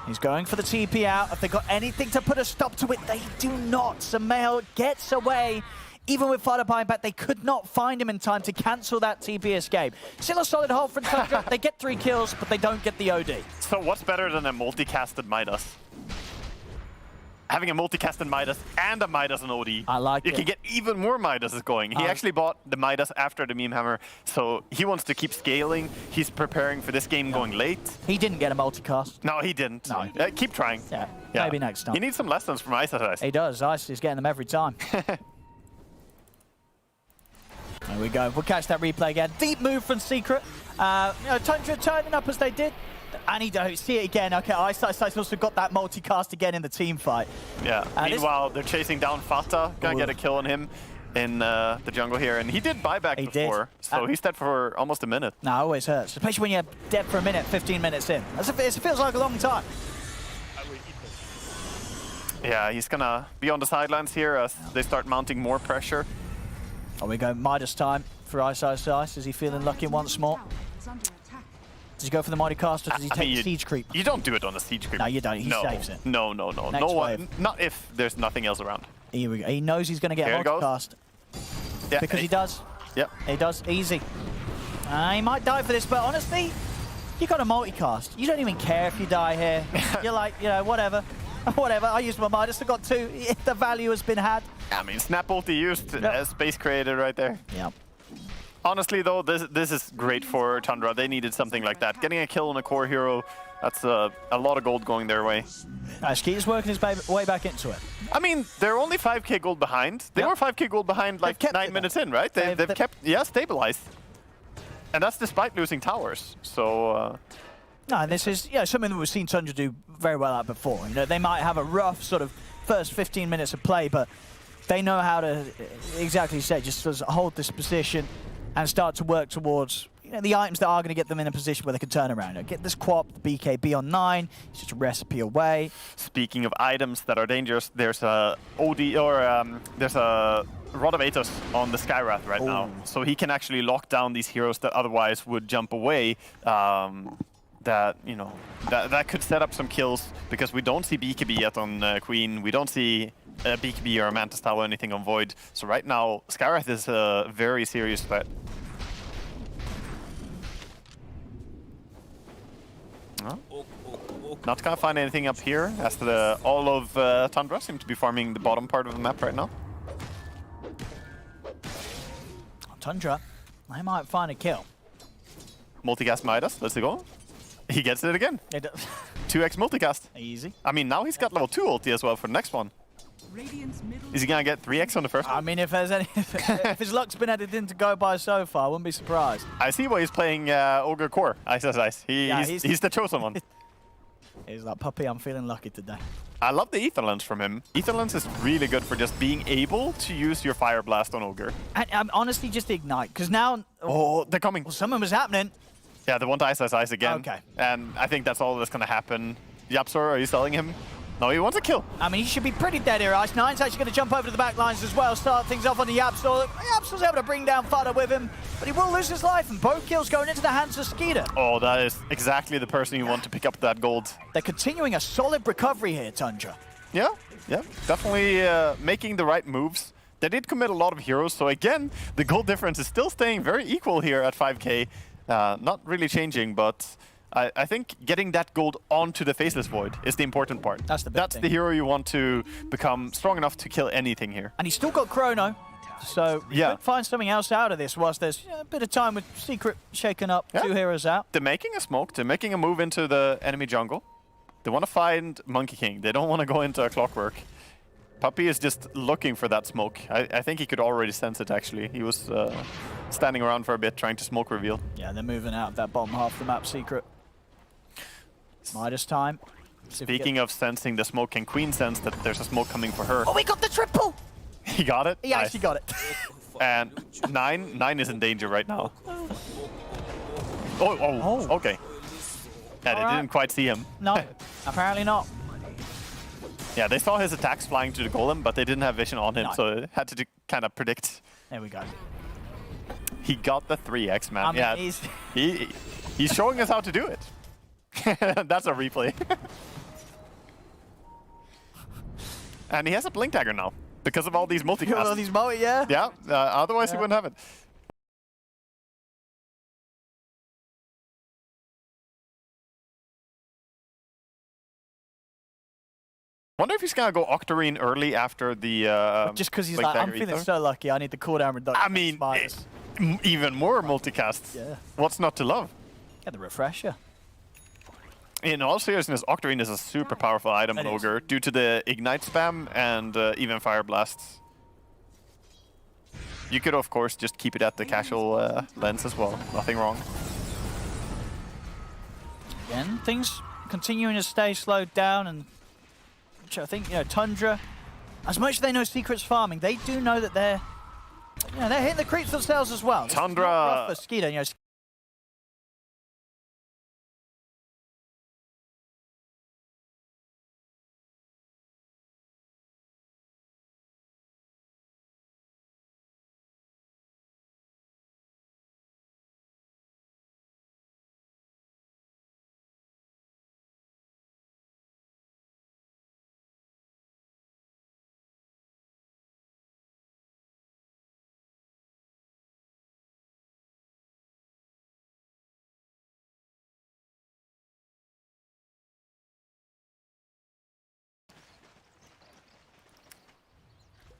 He's going for the TP out. If they got anything to put a stop to it, they do not. Samael gets away. Even with Vada buying back, they could not find him in time to cancel that TP escape. Still a solid hold from Tundra. They get 3 kills, but they don't get the OD.
So what's better than a multicasted Midas? Having a multicasted Midas and a Midas and OD.
I like
you
it.
can get even more Midases going. He actually bought the Midas after the meme hammer, so he wants to keep scaling. He's preparing for this game going late.
He didn't get a multicast.
No, he didn't.
No.
Keep trying.
Yeah, maybe next time.
He needs some lessons from Ice.
He does. Ice is getting them every time. There we go. We'll catch that replay again. Deep move from Secret. Tundra turning up as they did. And he don't see it again. Okay, Ice also got that multicast again in the team fight.
Yeah. Meanwhile, they're chasing down Fata. Gonna get a kill on him in the jungle here. And he did buyback before, so he's dead for almost a minute.
No, it always hurts. Especially when you're dead for a minute, 15 minutes in. It feels like a long time.
Yeah, he's gonna be on the sidelines here as they start mounting more pressure.
Oh, we go Midas time for Ice. Is he feeling lucky once more?
It's under attack.
Does he go for the multicast or does he take the siege creep?
You don't do it on a siege creep.
No, you don't. He saves it.
No.
Next
No one.
wave.
Not if there's nothing else around.
Here we go. He knows he's going to get
Here
a
it goes.
multicast.
Yeah,
Because he does.
Yep.
He does. Easy. He might die for this, but honestly, you got a multicast. You don't even care if you die here. You're like, whatever. Whatever. I used my Midas. I got 2. The value has been had.
I mean, snap ulti used as space creator right there.
Yeah.
Honestly, though, this is great for Tundra. They needed something like that. Getting a kill on a core hero, that's a lot of gold going their way.
Skeeter's working his way back into it.
I mean, they're only 5k gold behind. They were 5k gold behind like 9 minutes in, right? They've kept, stabilized. And that's despite losing towers. So...
No, this is something that we've seen Tundra do very well at before. They might have a rough sort of first 15 minutes of play, but they know how to, exactly say, just sort of hold this position and start to work towards the items that are going to get them in a position where they can turn around. Get this Quap, the BKB on 9, it's just a recipe away.
Speaking of items that are dangerous, there's a OD or there's a Rod of Atos on the Skywrath right now, so he can actually lock down these heroes that otherwise would jump away. That could set up some kills because we don't see BKB yet on Queen. We don't see BKB or a Mantis Tower or anything on Void. So right now, Skywrath is a very serious threat. Not gonna find anything up here as all of Tundra seem to be farming the bottom part of the map right now.
Tundra, they might find a kill.
Multicast Midas, let's go. He gets it again. 2x multicast.
Easy.
I mean, now he's got level 2 ulti as well for the next one. Is he gonna get 3x on the first one?
I mean, if his luck's been edited to go by so far, I wouldn't be surprised.
I see why he's playing Ogre Core. Ice. He's the chosen one.
He's like, puppy, I'm feeling lucky today.
I love the Ether Lens from him. Ether Lens is really good for just being able to use your Fire Blast on Ogre.
And honestly, just ignite, because now...
Oh, they're coming.
Well, something was happening.
Yeah, they want Ice again.
Okay.
And I think that's all that's going to happen. Yapsor, are you selling him? No, he wants a kill.
I mean, he should be pretty dead here, Ice. Nine's actually going to jump over to the back lines as well, start things off on the Yapsor. Yapsor's able to bring down Fada with him, but he will lose his life, and both kills going into the hands of Skeeter.
Oh, that is exactly the person you want to pick up that gold.
They're continuing a solid recovery here, Tundra.
Yeah, definitely making the right moves. They did commit a lot of heroes, so again, the gold difference is still staying very equal here at 5k. Not really changing, but I think getting that gold onto the Faceless Void is the important part.
That's the big thing.
The hero you want to become strong enough to kill anything here.
And he's still got Chrono, so he could find something else out of this whilst there's a bit of time with Secret shaking up 2 heroes out.
They're making a smoke, they're making a move into the enemy jungle. They want to find Monkey King, they don't want to go into a Clockwork. Puppy is just looking for that smoke. I think he could already sense it, actually. He was standing around for a bit, trying to smoke reveal.
Yeah, they're moving out of that bottom half of the map, Secret. Midas time.
Speaking of sensing the smoke, can Queen sense that there's a smoke coming for her?
Oh, we got the triple!
He got it?
He actually got it.
And 9 is in danger right now. Oh, okay. Yeah, they didn't quite see him.
No, apparently not.
Yeah, they saw his attacks flying to the golem, but they didn't have vision on him,
No.
so had to kind of predict.
There we go.
He got the 3x, man.
I mean,
Yeah, he's showing us how to do it. That's a replay. And he has a blink dagger now because of all these multicasts.
All these yeah.
Yeah, otherwise he wouldn't have it. Wonder if he's gonna go Octarine early after the.
Just because he's
blink
like, I'm
dagger
feeling
ether.
so lucky. I need the cooldown reduction.
I mean, even more multicasts.
Yeah.
What's not to love?
Get the refresher.
In all seriousness, Octarine is a super powerful item on
It is.
Ogre due to the Ignite spam and even Fire Blasts. You could, of course, just keep it at the casual lens as well. Nothing wrong.
Again, things continuing to stay slowed down, and which I think, Tundra, as much as they know Secret's farming, they do know that they're hitting the creeps themselves as well. It's not
Tundra-
rough for Skeeter,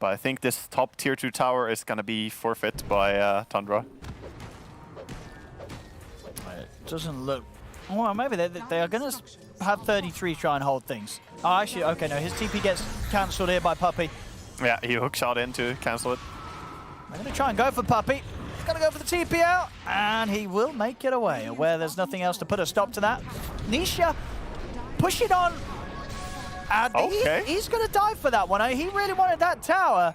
But I think this top tier 2 tower is gonna be forfeit by Tundra.
It doesn't look... Well, maybe they are going to have 33 try and hold things. Oh, actually, okay, no, his TP gets cancelled here by Puppey.
Yeah, he hook shot in to cancel it.
They're going to try and go for Puppey. He's going to go for the TP out, and he will make it away, where there's nothing else to put a stop to that. Nisha, push it on. And
Okay.
he's going to dive for that one. He really wanted that tower.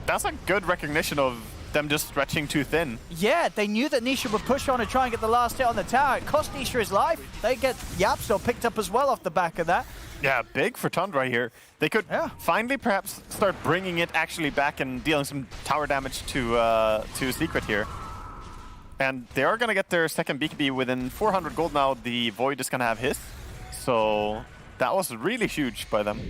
That's a good recognition of them just stretching too thin.
Yeah, they knew that Nisha would push on to try and get the last hit on the tower. It cost Nisha his life. They get Yapstor picked up as well off the back of that.
Yeah, big for Tundra here. They could
Yeah.
finally perhaps start bringing it actually back and dealing some tower damage to Secret here. And they are going to get their second BKB within 400 gold now. The Void is going to have his. So that was really huge by them.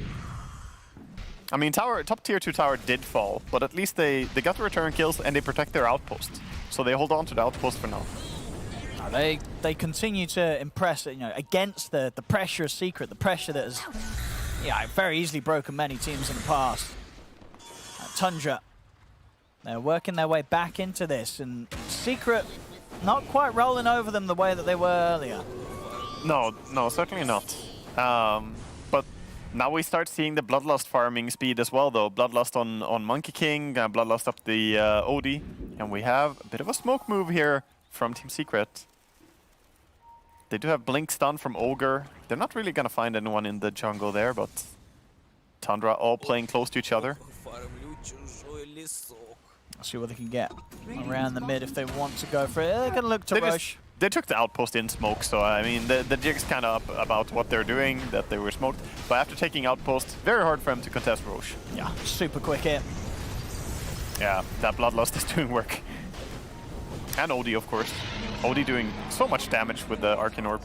I mean, top tier 2 tower did fall, but at least they got the return kills and they protect their outpost. So they hold on to the outpost for now.
They continue to impress, against the pressure of Secret, the pressure that has, very easily broken many teams in the past. Tundra, they're working their way back into this, and Secret not quite rolling over them the way that they were earlier.
No, certainly not. But now we start seeing the Bloodlust farming speed as well, though. Bloodlust on Monkey King, Bloodlust up the OD, and we have a bit of a smoke move here from Team Secret. They do have Blink Stun from Ogre. They're not really going to find anyone in the jungle there, but Tundra all playing close to each other.
Let's see what they can get around the mid if they want to go for it. They're going to look to rush.
They took the outpost in smoke, so I mean, the jig's kind of up about what they're doing, that they were smoked. But after taking outpost, very hard for them to contest Roche.
Yeah, super quick hit.
Yeah, that Bloodlust is doing work. And OD, of course. OD doing so much damage with the Arcane Orb.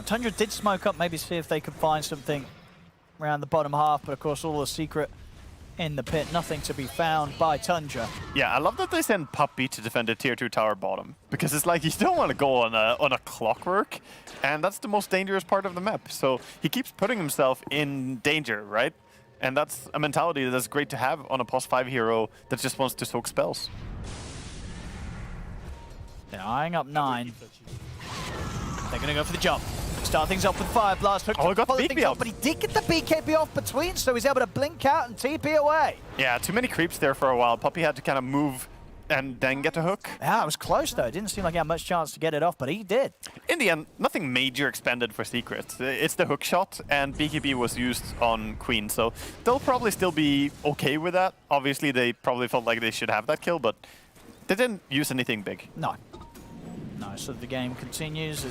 Tundra did smoke up, maybe see if they could find something around the bottom half, but of course all the Secret in the pit, nothing to be found by Tundra.
Yeah, I love that they send Puppey to defend the tier 2 tower bottom, because it's like you don't want to go on a clockwork, and that's the most dangerous part of the map. So he keeps putting himself in danger, right? And that's a mentality that's great to have on a +5 hero that just wants to soak spells.
They're eyeing up 9. They're going to go for the jump. Start things off with Fire Blast. Hook
Oh, he got the
follow
BKB
things up,
off.
but he did get the BKB off between, so he's able to blink out and TP away.
Yeah, too many creeps there for a while. Puppey had to kind of move and then get a hook.
Yeah, it was close though. It didn't seem like he had much chance to get it off, but he did.
In the end, nothing major expended for Secret. It's the hook shot, and BKB was used on Queen, so they'll probably still be okay with that. Obviously, they probably felt like they should have that kill, but they didn't use anything big.
No. No, so the game continues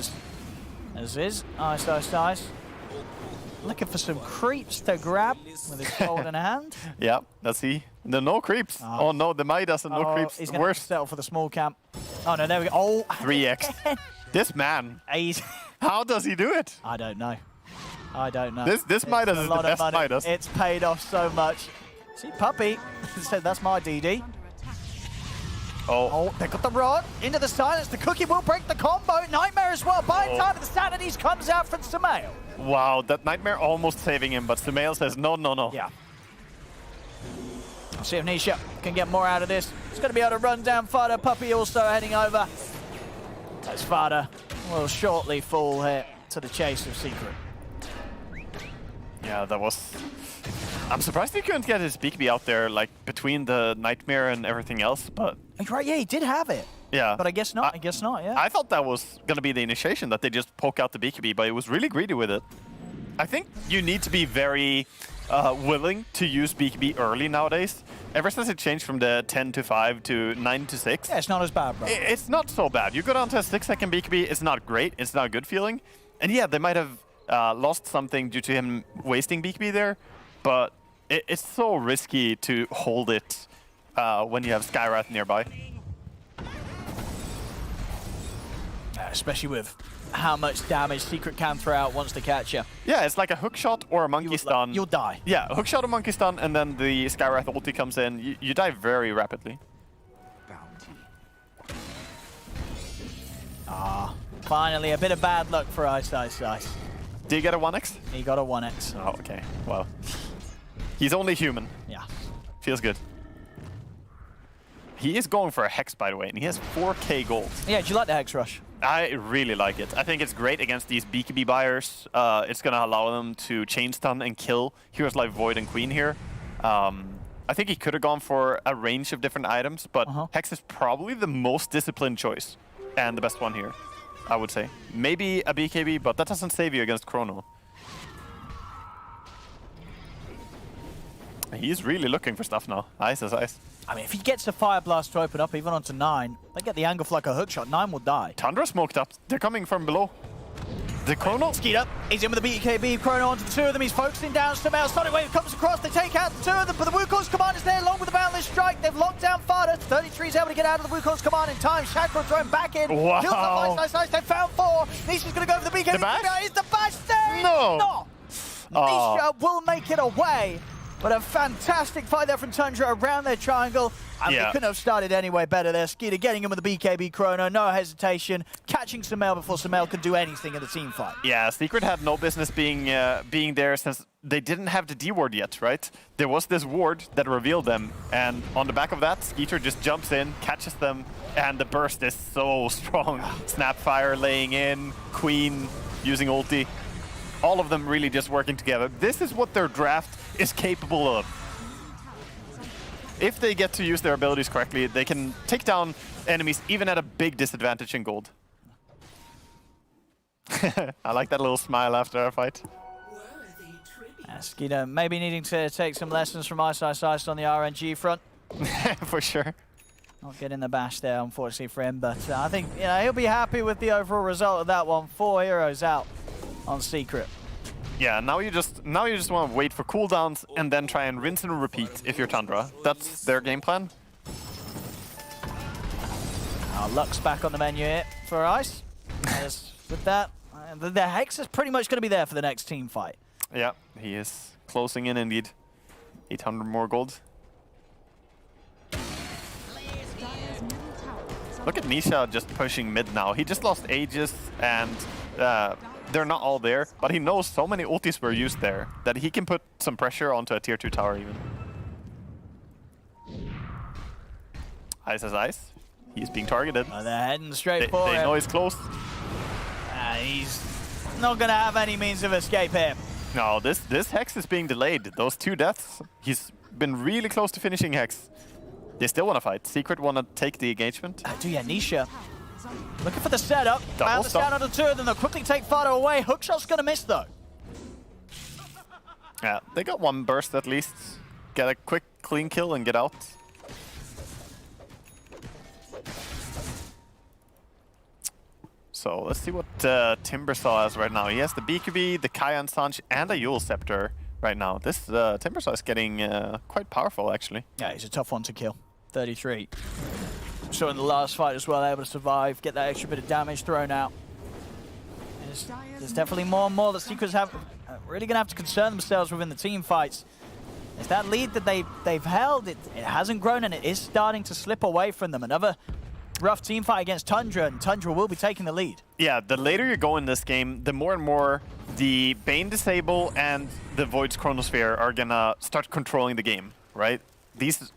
as is. Ice, ice, ice. Looking for some creeps to grab with his gold in hand.
Yeah, let's see. No creeps. Oh no, the Midas and no creeps.
He's going to settle for the small camp. Oh no, there we go. Oh,
3x. This man. How does he do it?
I don't know. I don't know.
This Midas is the best Midas.
It's paid off so much. See, Puppy said that's my DD. Oh, they got the rod into the silence. The cookie will break the combo. Nightmare as well. Buying time, the Sanities comes out from Sumail.
Wow, that Nightmare almost saving him, but Sumail says no, no, no.
Yeah. I'll see if Nisha can get more out of this. He's going to be able to run down Fada. Puppy also heading over. As Fada will shortly fall here to the chase of Secret.
Yeah, that was... I'm surprised he couldn't get his BKB out there, like, between the Nightmare and everything else, but...
Right, yeah, he did have it.
Yeah.
But I guess not, yeah.
I thought that was going to be the initiation, that they just poke out the BKB, but it was really greedy with it. I think you need to be very willing to use BKB early nowadays. Ever since it changed from the 10 to 5 to 9 to 6.
Yeah, it's not as bad, bro.
It's not so bad. You go down to a 6-second BKB, it's not great, it's not a good feeling. And yeah, they might have lost something due to him wasting BKB there, but it's so risky to hold it when you have Skywrath nearby.
Especially with how much damage Secret can throw out once they catch you.
Yeah, it's like a hook shot or a monkey stun.
You'll die.
Yeah, a hook shot or monkey stun, and then the Skywrath ulti comes in. You die very rapidly.
Ah, finally a bit of bad luck for Ice, Ice, Ice.
Did you get a 1x?
He got a 1x.
Oh, okay. Well, he's only human.
Yeah.
Feels good. He is going for a Hex, by the way, and he has 4k gold.
Yeah, do you like the Hex Rush?
I really like it. I think it's great against these BKB buyers. It's going to allow them to chain stun and kill heroes like Void and Queen here. I think he could have gone for a range of different items, but Hex is probably the most disciplined choice and the best one here, I would say. Maybe a BKB, but that doesn't save you against Chrono. He's really looking for stuff now. Ice is ice.
I mean, if he gets the Fire Blast to open up even onto 9, they get the angle for like a hook shot, 9 will die.
Tundra smoked up. They're coming from below. The Chrono...
Skied up. He's in with the BKB. Chrono onto the two of them. He's focusing down. Sumail. Sonic Wave comes across. They take out the two of them, but the Wukong's command is there along with the Boundless Strike. They've locked down Fada. 33 is able to get out of the Wukong's command in time. Chakra thrown back in.
Wow.
Kills the Ice, Ice, Ice. They found 4. Nisha's going to go for the BKB.
The bash?
Is the bash there?
No.
Not. Nisha will make it away. But a fantastic fight there from Tundra around their triangle. And they couldn't have started anyway better there. Skeeter getting him with the BKB Chrono, no hesitation, catching Sumail before Sumail could do anything in the team fight.
Yeah, Secret had no business being there since they didn't have the D ward yet, right? There was this ward that revealed them, and on the back of that, Skeeter just jumps in, catches them, and the burst is so strong. Snapfire laying in, Queen using ulti. All of them really just working together. This is what their draft is capable of. If they get to use their abilities correctly, they can take down enemies even at a big disadvantage in gold. I like that little smile after a fight.
Skeeter maybe needing to take some lessons from Ice, Ice, Ice on the RNG front.
For sure.
Not getting the bash there, unfortunately for him, but I think he'll be happy with the overall result of that one. 4 heroes out on Secret.
Yeah, now you just want to wait for cooldowns and then try and rinse and repeat if you're Tundra. That's their game plan.
Luck's back on the menu here for Ice. With that, the Hex is pretty much going to be there for the next team fight.
Yeah, he is closing in indeed. 800 more gold. Look at Nisha just pushing mid now. He just lost Aegis and they're not all there, but he knows so many ultis were used there that he can put some pressure onto a tier 2 tower even. Ice is ice. He's being targeted.
They're heading straight for him.
They know he's close.
He's not going to have any means of escape here.
No, this Hex is being delayed. Those 2 deaths, he's been really close to finishing Hex. They still want to fight. Secret want to take the engagement.
Do yeah, Nisha. Looking for the setup.
Double
Found the
stop.
stand on the two of them. They'll quickly take Fado away. Hookshot's going to miss, though.
Yeah, they got one burst at least. Get a quick clean kill and get out. So let's see what Timbersaw has right now. He has the BKB, the Kayan Sanch, and a Yule Scepter right now. This Timbersaw is getting quite powerful, actually.
Yeah, he's a tough one to kill. 33. So in the last fight as well, able to survive, get that extra bit of damage thrown out. There's definitely more and more that Secrets have really going to have to concern themselves within the team fights. It's that lead that they've held, it hasn't grown and it is starting to slip away from them. Another rough team fight against Tundra, and Tundra will be taking the lead.
Yeah, the later you go in this game, the more and more the Bane Disable and the Void's Chronosphere are gonna start controlling the game, right? These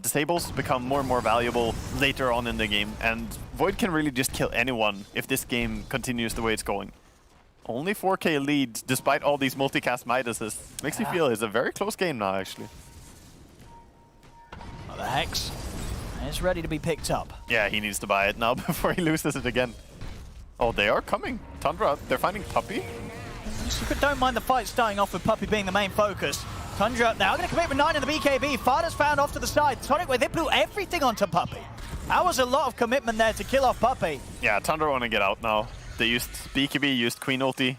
disables become more and more valuable later on in the game, and Void can really just kill anyone if this game continues the way it's going. Only 4K lead, despite all these multicast Midases, makes you feel it's a very close game now, actually.
Oh, the Hex is ready to be picked up.
Yeah, he needs to buy it now before he loses it again. Oh, they are coming. Tundra, they're finding Puppey.
Secret don't mind the fight starting off with Puppey being the main focus. Tundra now going to commit with 9 in the BKB. Fada's found off to the side. Tonic Wave, they blew everything onto Puppey. That was a lot of commitment there to kill off Puppey.
Yeah, Tundra want to get out now. They used BKB, used Queen ulti.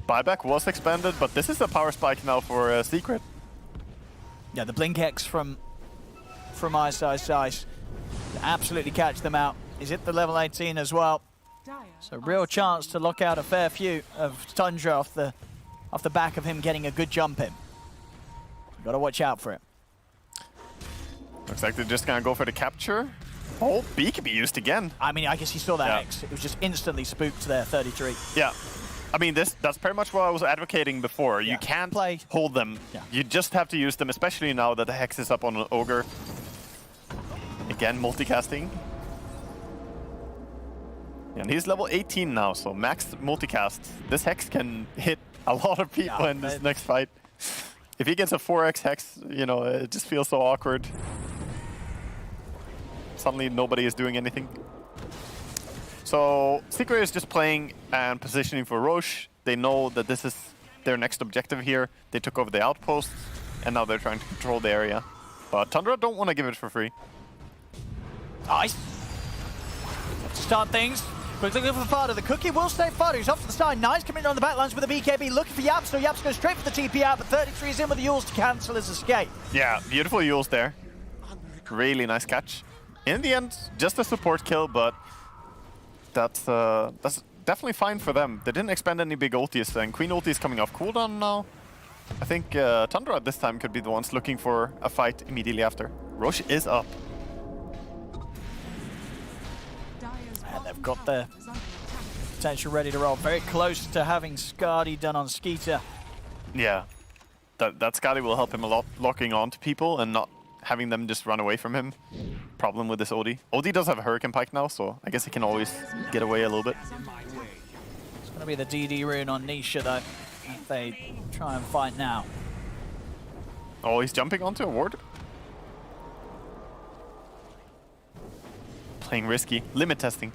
Buyback was expanded, but this is a power spike now for Secret.
Yeah, the Blink X from Ice absolutely catch them out. He's hit the level 18 as well. So real chance to lock out a fair few of Tundra off the back of him getting a good jump in. Got to watch out for it.
Looks like they're just gonna go for the capture. Oh, BKB used again.
I mean, I guess he saw that
Yeah.
X. It was just instantly spooked there, 33.
Yeah. I mean, that's pretty much what I was advocating before.
Yeah.
You can't
Play.
hold them.
Yeah.
You just have to use them, especially now that the Hex is up on an Ogre. Again, multicasting. And he's level 18 now, so max multicast. This Hex can hit a lot of people
Yeah,
in this next fight. If he gets a 4x Hex, you know, it just feels so awkward. Suddenly nobody is doing anything. So Secret is just playing and positioning for Roche. They know that this is their next objective here. They took over the outpost, and now they're trying to control the area. But Tundra don't want to give it for free.
Nice. To start things, quickly looking for Fado. The cookie will stay Fado. He's off to the side. Nice coming on the backlines with the BKB. Looking for Yaps. So Yaps goes straight for the TP out, but 33 is in with the Yules to cancel his escape.
Yeah, beautiful Yules there. Really nice catch. In the end, just a support kill, but that's definitely fine for them. They didn't expend any big ultis, and Queen ulti is coming off cooldown now. I think Tundra at this time could be the ones looking for a fight immediately after. Roche is up.
And they've got the potential ready to roll. Very close to having Skadi done on Skeeter.
Yeah, that Skadi will help him a lot, locking on to people and not having them just run away from him. Problem with this OD. OD does have a Hurricane Pike now, so I guess he can always get away a little bit.
It's going to be the DD rune on Nisha, though, if they try and fight now.
Oh, he's jumping onto a ward. Playing risky. Limit testing.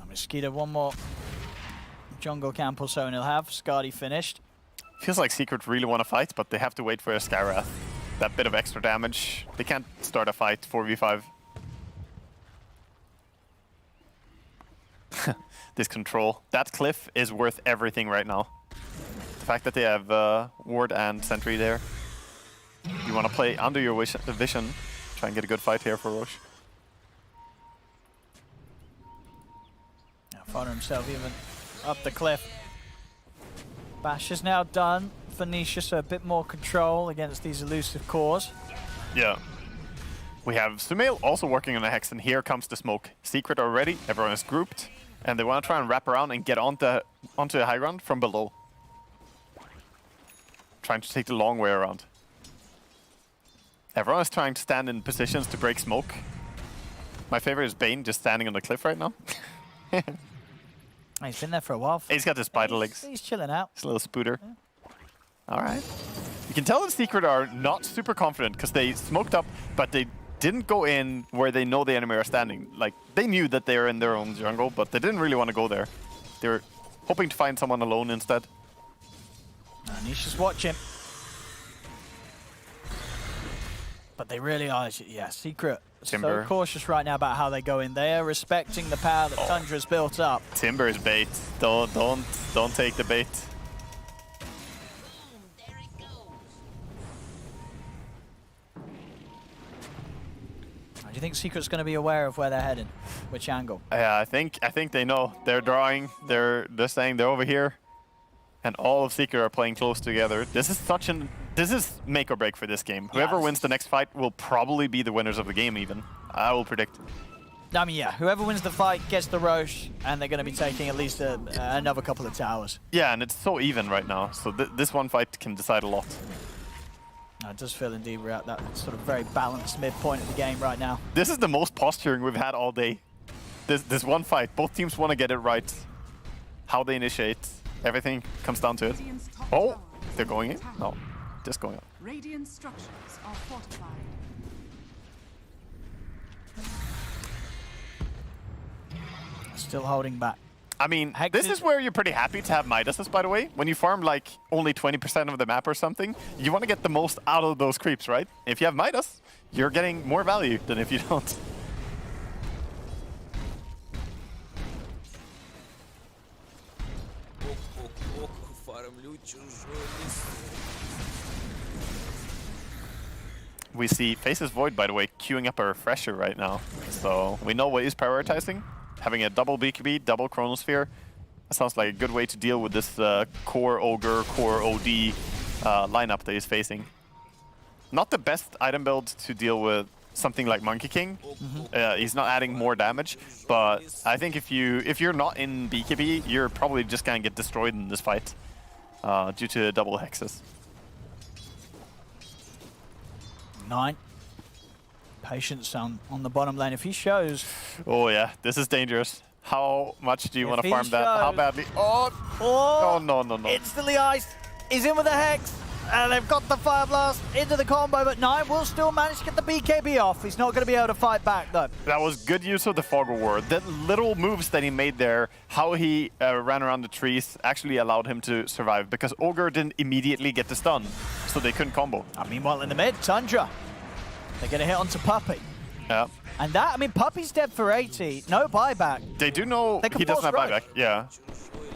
Mosquito, one more jungle camp or so and he'll have. Skadi finished.
Feels like Secret really want to fight, but they have to wait for a Skywrath. That bit of extra damage. They can't start a fight 4v5. This control. That cliff is worth everything right now. The fact that they have ward and sentry there. You want to play under your vision. Try and get a good fight here for Roche.
Fodder himself even up the cliff. Bash is now done for Nisha, so a bit more control against these elusive cores.
Yeah. We have Sumail also working on a Hex, and here comes the smoke. Secret already, everyone is grouped, and they want to try and wrap around and get onto a high ground from below. Trying to take the long way around. Everyone is trying to stand in positions to break smoke. My favorite is Bane just standing on the cliff right now.
He's been there for a while.
He's got the spider legs.
He's chilling out.
He's a little spooter. All right. You can tell the Secret are not super confident because they smoked up, but they didn't go in where they know the enemy are standing. Like, they knew that they were in their own jungle, but they didn't really want to go there. They were hoping to find someone alone instead.
Nisha's watching. But they really are, yeah, Secret.
Timber.
So cautious right now about how they go in. They are respecting the power that Tundra's built up.
Timber is bait. Don't take the bait.
Do you think Secret's going to be aware of where they're heading? Which angle?
Yeah, I think they know. They're drawing. They're saying they're over here, and all of Secret are playing close together. This is make or break for this game. Whoever wins the next fight will probably be the winners of the game. Even I will predict.
I mean, yeah, whoever wins the fight gets the Roche, and they're going to be taking at least another couple of towers.
Yeah, and it's so even right now. So this one fight can decide a lot.
It does feel indeed we're at that sort of very balanced midpoint of the game right now.
This is the most posturing we've had all day. This one fight, both teams want to get it right. How they initiate, everything comes down to it. Oh, they're going in? No, just going up.
Radiant structures are fortified.
Still holding back.
I mean, this is where you're pretty happy to have Midases, by the way. When you farm like only 20% of the map or something, you want to get the most out of those creeps, right? If you have Midas, you're getting more value than if you don't. We see Faces Void, by the way, queuing up a refresher right now. So we know what he's prioritizing. Having a double BKB, double Chronosphere. That sounds like a good way to deal with this core Ogre, core OD lineup that he's facing. Not the best item build to deal with something like Monkey King. He's not adding more damage, but I think if you're not in BKB, you're probably just gonna get destroyed in this fight due to double hexes.
9. Patience on the bottom lane. If he shows...
Oh yeah, this is dangerous. How much do you want to farm that? How badly?
Oh!
No.
Instantly iced. He's in with the Hex. And they've got the Fire Blast into the combo, but Nine will still manage to get the BKB off. He's not going to be able to fight back, though.
That was good use of the Fog of War. The little moves that he made there, how he ran around the trees, actually allowed him to survive, because Ogre didn't immediately get the stun, so they couldn't combo.
Meanwhile, in the mid, Tundra. They're going to hit onto Puppey.
Yeah.
And that, I mean, Puppey's dead for 80. No buyback.
They do know he doesn't have buyback. Yeah.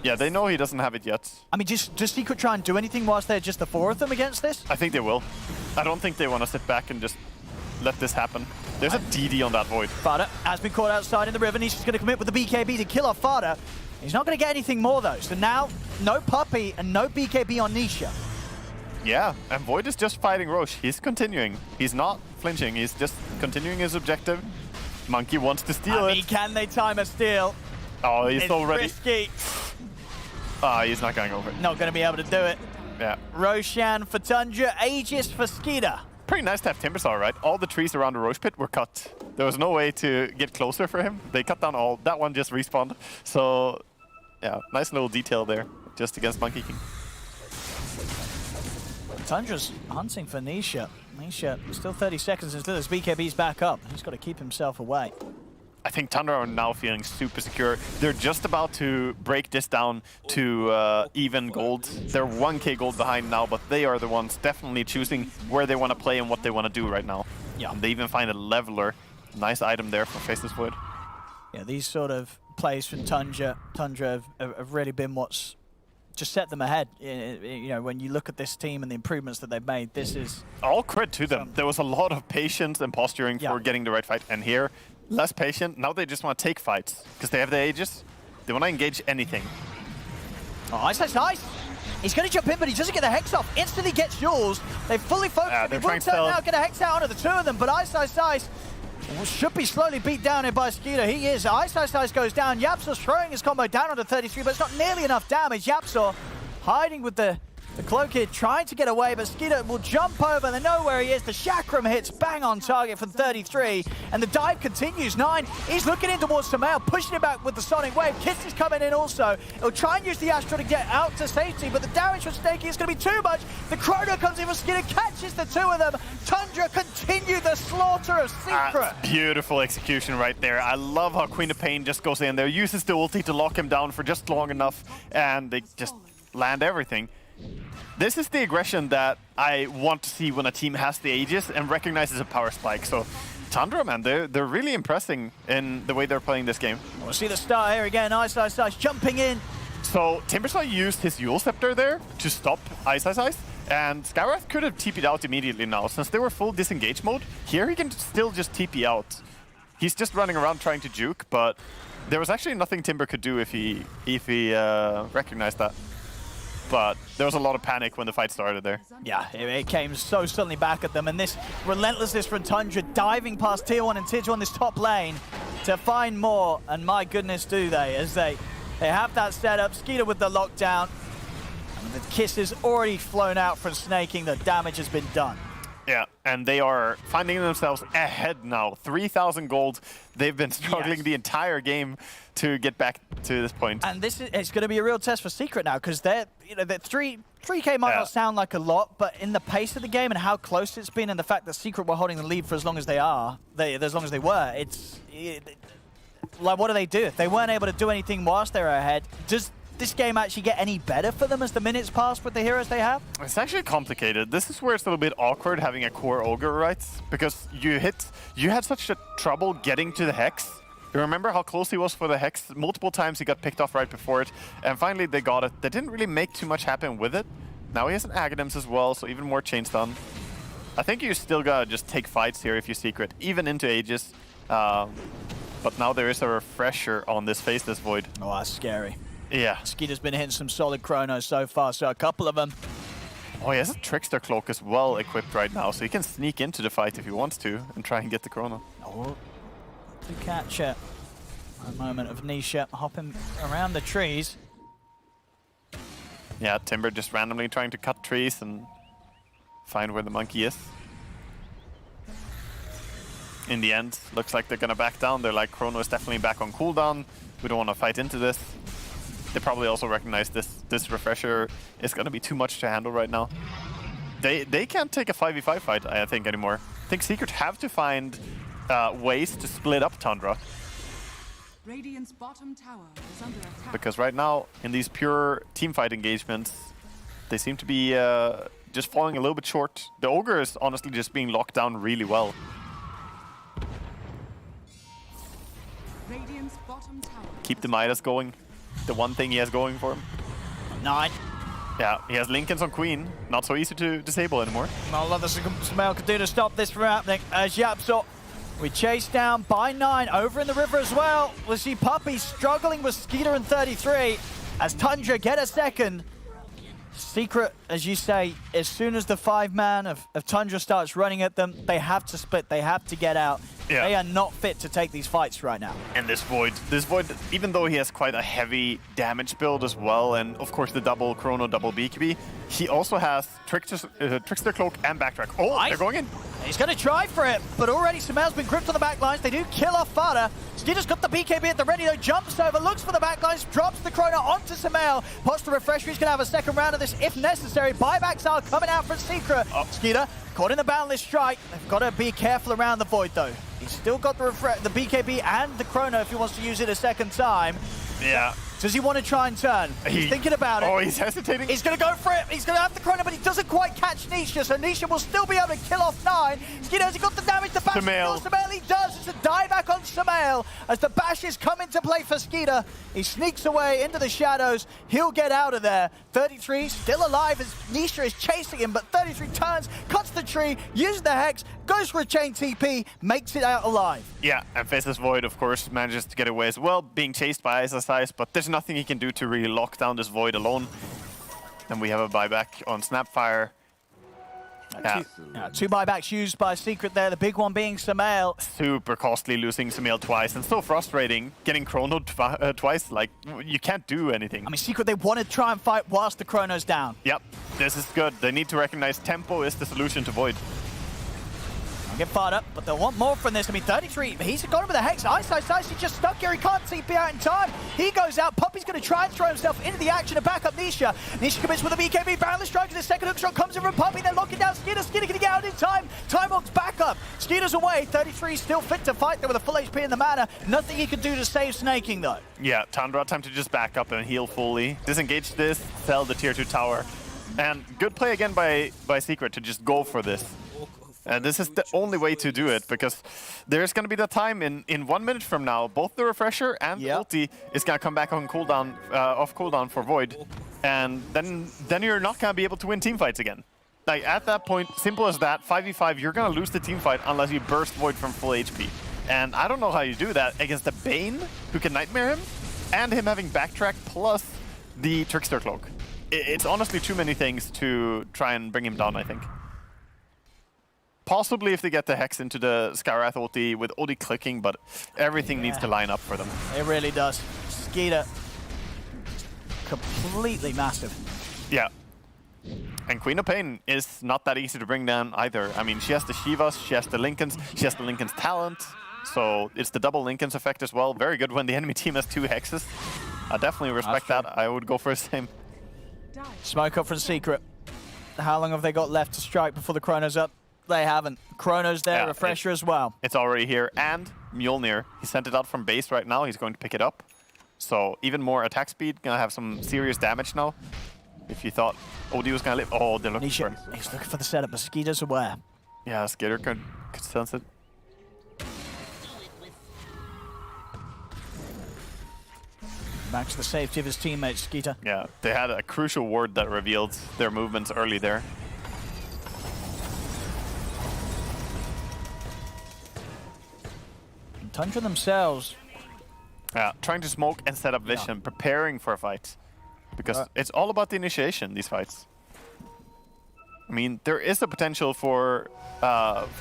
Yeah, they know he doesn't have it yet. I
mean, does Secret try and do anything whilst they're just the 4 of them against this?
I think they will. I don't think they want to sit back and just let this happen. There's a DD on that Void.
Fada has been caught outside in the river. Nisha's going to commit with the BKB to kill off Fada. He's not going to get anything more, though. So now, no Puppey and no BKB on Nisha.
Yeah, and Void is just fighting Roche. He's continuing. He's not flinching. He's just continuing his objective. Monkey wants to steal it.
Can they time a steal?
Oh, he's so ready.
Risky.
He's not going over it.
Not going to be able to do it.
Yeah.
Roshan for Tundra, Aegis for Skeeter.
Pretty nice to have Timbersaw, right? All the trees around the Roche pit were cut. There was no way to get closer for him. They cut down all. That one just respawned. So, yeah, nice little detail there, just against Monkey King.
Tundra's hunting for Nisha. Nisha, still 30 seconds until his BKB's back up. He's got to keep himself away.
I think Tundra are now feeling super secure. They're just about to break this down to even gold. They're 1k gold behind now, but they are the ones definitely choosing where they want to play and what they want to do right now.
Yeah.
And they even find a leveler. Nice item there for Faceless Void.
Yeah, these sort of plays from Tundra have really been what's just set them ahead. You know, when you look at this team and the improvements that they've made, this is...
All credit to them. There was a lot of patience and posturing for getting the right fight. And here, less patient. Now they just want to take fights because they have the Aegis. They want to engage anything.
Oh, Ice. He's going to jump in, but he doesn't get the Hex off. Instantly gets yours. They fully focused.
They're
he will turn now, get a Hex out onto the 2 of them, but Ice should be slowly beat down here by Skeeter. He is. Ice goes down. Yapsor's throwing his combo down onto 33, but it's not nearly enough damage. Yapsor hiding with the The Cloak here trying to get away, but Skeeter will jump over. They know where he is. The Chakram hits bang on target for 33. And the dive continues. 9, he's looking in towards Samael, pushing it back with the Sonic Wave. Kiss is coming in also. He'll try and use the Astro to get out to safety, but the damage from Snakey is going to be too much. The Chrono comes in for Skeeter, catches the two of them. Tundra continue the slaughter of Secret.
Beautiful execution right there. I love how Queen of Pain just goes in there, uses the ulti to lock him down for just long enough, and they just land everything. This is the aggression that I want to see when a team has the Aegis and recognizes a power spike. So Tundra, man, they're really impressing in the way they're playing this game.
We'll see the start here again. Ice jumping in.
So Timbersaw used his Yule Scepter there to stop Ice, and Skywrath could have TP'd out immediately now. Since they were full disengage mode, here he can still just TP out. He's just running around trying to juke, but there was actually nothing Timber could do if he recognized that. But there was a lot of panic when the fight started there.
Yeah, it came so suddenly back at them, and this relentlessness from Tundra diving past Tier 1 and Tier 2 on this top lane to find more, and my goodness do they, as they have that setup. Skeeter with the lockdown, and the kiss is already flown out from Snaking. The damage has been done.
Yeah, and they are finding themselves ahead now. 3,000 gold. They've been struggling the entire game to get back to this point.
And it's going to be a real test for Secret now, because they're 3K might not sound like a lot, but in the pace of the game and how close it's been, and the fact that Secret were holding the lead for as long as they were, like, what do they do? If they weren't able to do anything whilst they were ahead, does this game actually get any better for them as the minutes pass with the heroes they have?
It's actually complicated. This is where it's a little bit awkward having a core Ogre, right? Because you had such a trouble getting to the Hex. You remember how close he was for the Hex? Multiple times he got picked off right before it, and finally they got it. They didn't really make too much happen with it. Now he has an Aghanims as well, so even more chain stun. I think you still gotta just take fights here if you Secret, even into Aegis. But now there is a refresher on this Faceless Void.
Oh, that's scary.
Yeah.
Skeeter's been hitting some solid chronos so far, so a couple of them.
Oh, he has a Trickster Cloak as well equipped right now, so he can sneak into the fight if he wants to and try and get the chrono.
Oh, to catch it. A moment of Nisha hopping around the trees.
Yeah, Timber just randomly trying to cut trees and find where the monkey is. In the end, looks like they're gonna back down. They're like, chrono is definitely back on cooldown. We don't want to fight into this. They probably also recognize this refresher is going to be too much to handle right now. They can't take a 5v5 fight, I think, anymore. I think Secret have to find ways to split up Tundra.
Radiant's bottom tower is under attack.
Because right now, in these pure teamfight engagements, they seem to be just falling a little bit short. The Ogre is honestly just being locked down really well.
Radiant's bottom tower.
Keep the Midas going. The one thing he has going for him.
9.
Yeah, he has Linken's on Queen. Not so easy to disable anymore.
Not a lot that Samael could do to stop this from happening. As Yapsor, we chase down by 9 over in the river as well. We'll see Puppy struggling with Skeeter and 33 as Tundra get a second. Secret, as you say, as soon as the 5-man of Tundra starts running at them, they have to split, they have to get out.
Yeah.
They are not fit to take these fights right now.
And this Void, even though he has quite a heavy damage build as well, and of course the double Chrono, double BKB, he also has Trickster Cloak and Backtrack. Oh,
Nice.
they're going in.
He's going to try for it, but already Samael's been gripped on the backlines. They do kill off Fada. Skeeter's got the BKB at the ready though, jumps over, looks for the backlines, drops the Chrono onto Samael. Pots the refresher, he's going to have a second round of this if necessary. Buybacks are coming out from Secret. Skeeter caught in the boundless strike. They've got to be careful around the Void though. He's still got the BKB and the Chrono if he wants to use it a second time.
Yeah.
Does he want to try and turn? He's thinking about it.
Oh, he's hesitating.
He's going to go for it. He's going to have the Chrono, but he doesn't quite catch Nisha, so Nisha will still be able to kill off 9. Skeeter, has he got the damage to bash?
Samael.
Samael, he does. It's a dieback on Samael as the bashes come into play for Skeeter. He sneaks away into the shadows. He'll get out of there. 33 still alive as Nisha is chasing him, but 33 turns, cuts the tree, uses the Hex, goes for a chain TP, makes it out alive.
Yeah, and Faceless Void, of course, manages to get away as well, being chased by Ice, but there's nothing he can do to really lock down this Void alone. And we have a buyback on Snapfire.
Two buybacks used by Secret there, the big one being Samael.
Super costly losing Samael twice, and so frustrating getting Chrono twice. Like, you can't do anything.
I mean, Secret, they want to try and fight whilst the Chrono's down.
Yep, this is good. They need to recognize tempo is the solution to Void.
Get fired up, but they'll want more from this. I mean, 33, he's got him with a Hex. Ice, he's just stuck here. He can't TP out in time. He goes out. Puppy's going to try and throw himself into the action to back up Nisha. Nisha commits with a BKB. Boundless strike. The second hook shot comes in from Puppy. They're locking down Skeeter. Skeeter can get out in time. Time Walk's back up. Skeeter's away. 33 still fit to fight there with a full HP in the mana. Nothing he can do to save Snaking, though.
Yeah, Tundra time to just back up and heal fully. Disengage this, sell the tier 2 tower. And good play again by Secret to just go for this. And this is the only way to do it, because there's going to be the time in 1 minute from now, both the refresher and the ulti is going to come back on cooldown, off cooldown for Void, and then you're not going to be able to win teamfights again. Like, at that point, simple as that, 5v5, you're going to lose the teamfight unless you burst Void from full HP. And I don't know how you do that against the Bane, who can Nightmare him, and him having backtrack plus the Trickster Cloak. It's honestly too many things to try and bring him down, I think. Possibly if they get the Hex into the Skywrath ulti with ulti clicking, but everything needs to line up for them.
It really does. Skeeter, completely massive.
Yeah. And Queen of Pain is not that easy to bring down either. I mean, she has the Shivas, she has the Lincolns, she has the Lincoln's talent. So it's the double Lincoln's effect as well. Very good when the enemy team has 2 Hexes. I definitely respect that. I would go for the same.
Smoke up from Secret. How long have they got left to strike before the Chrono's up? They haven't. Chrono's there, refresher as well.
It's already here. And Mjolnir, he sent it out from base right now. He's going to pick it up. So even more attack speed. Gonna have some serious damage now. If you thought OD was gonna live. Oh, they're looking for him.
He's looking for the setup, but Skeeter's aware.
Yeah, Skeeter could sense it.
Back to the safety of his teammates, Skeeter.
Yeah, they had a crucial ward that revealed their movements early there.
Tundra themselves.
Yeah, trying to smoke and set up vision, preparing for a fight. Because it's all about the initiation, these fights. I mean, there is a potential for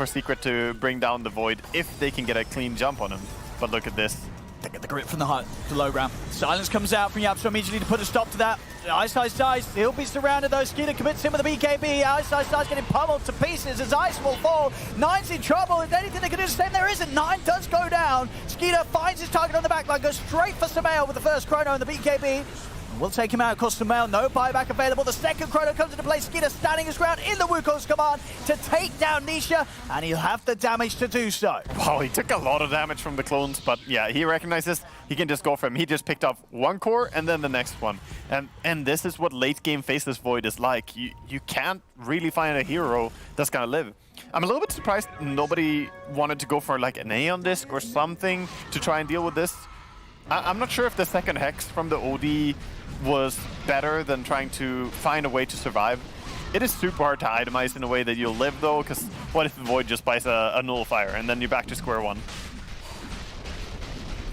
Secret to bring down the Void if they can get a clean jump on him. But look at this.
They get the grip from the low ground. Silence comes out from Yapso immediately to put a stop to that. Ice dies. He'll be surrounded though. Skeeter commits him with a BKB. Ice getting pummeled to pieces as Ice will fall. Nine's in trouble. Is there anything they can do to save him? There isn't. Nine does go down. Skeeter finds his target on the back line, goes straight for Samael with the first Chrono and the BKB. We'll take him out, of course, Samael. No buyback available. The second Chrono comes into play. Skeeter standing his ground in the Wukong's command to take down Nisha, and he'll have the damage to do so.
Wow, he took a lot of damage from the clones, but yeah, he recognizes he can just go for him. He just picked off one core and then the next one. And this is what late game Faceless Void is like. You can't really find a hero that's gonna live. I'm a little bit surprised nobody wanted to go for like an Aeon Disc or something to try and deal with this. I'm not sure if the second Hex from the OD was better than trying to find a way to survive. It is super hard to itemize in a way that you'll live though, because what if the Void just buys a nullifier and then you're back to square one?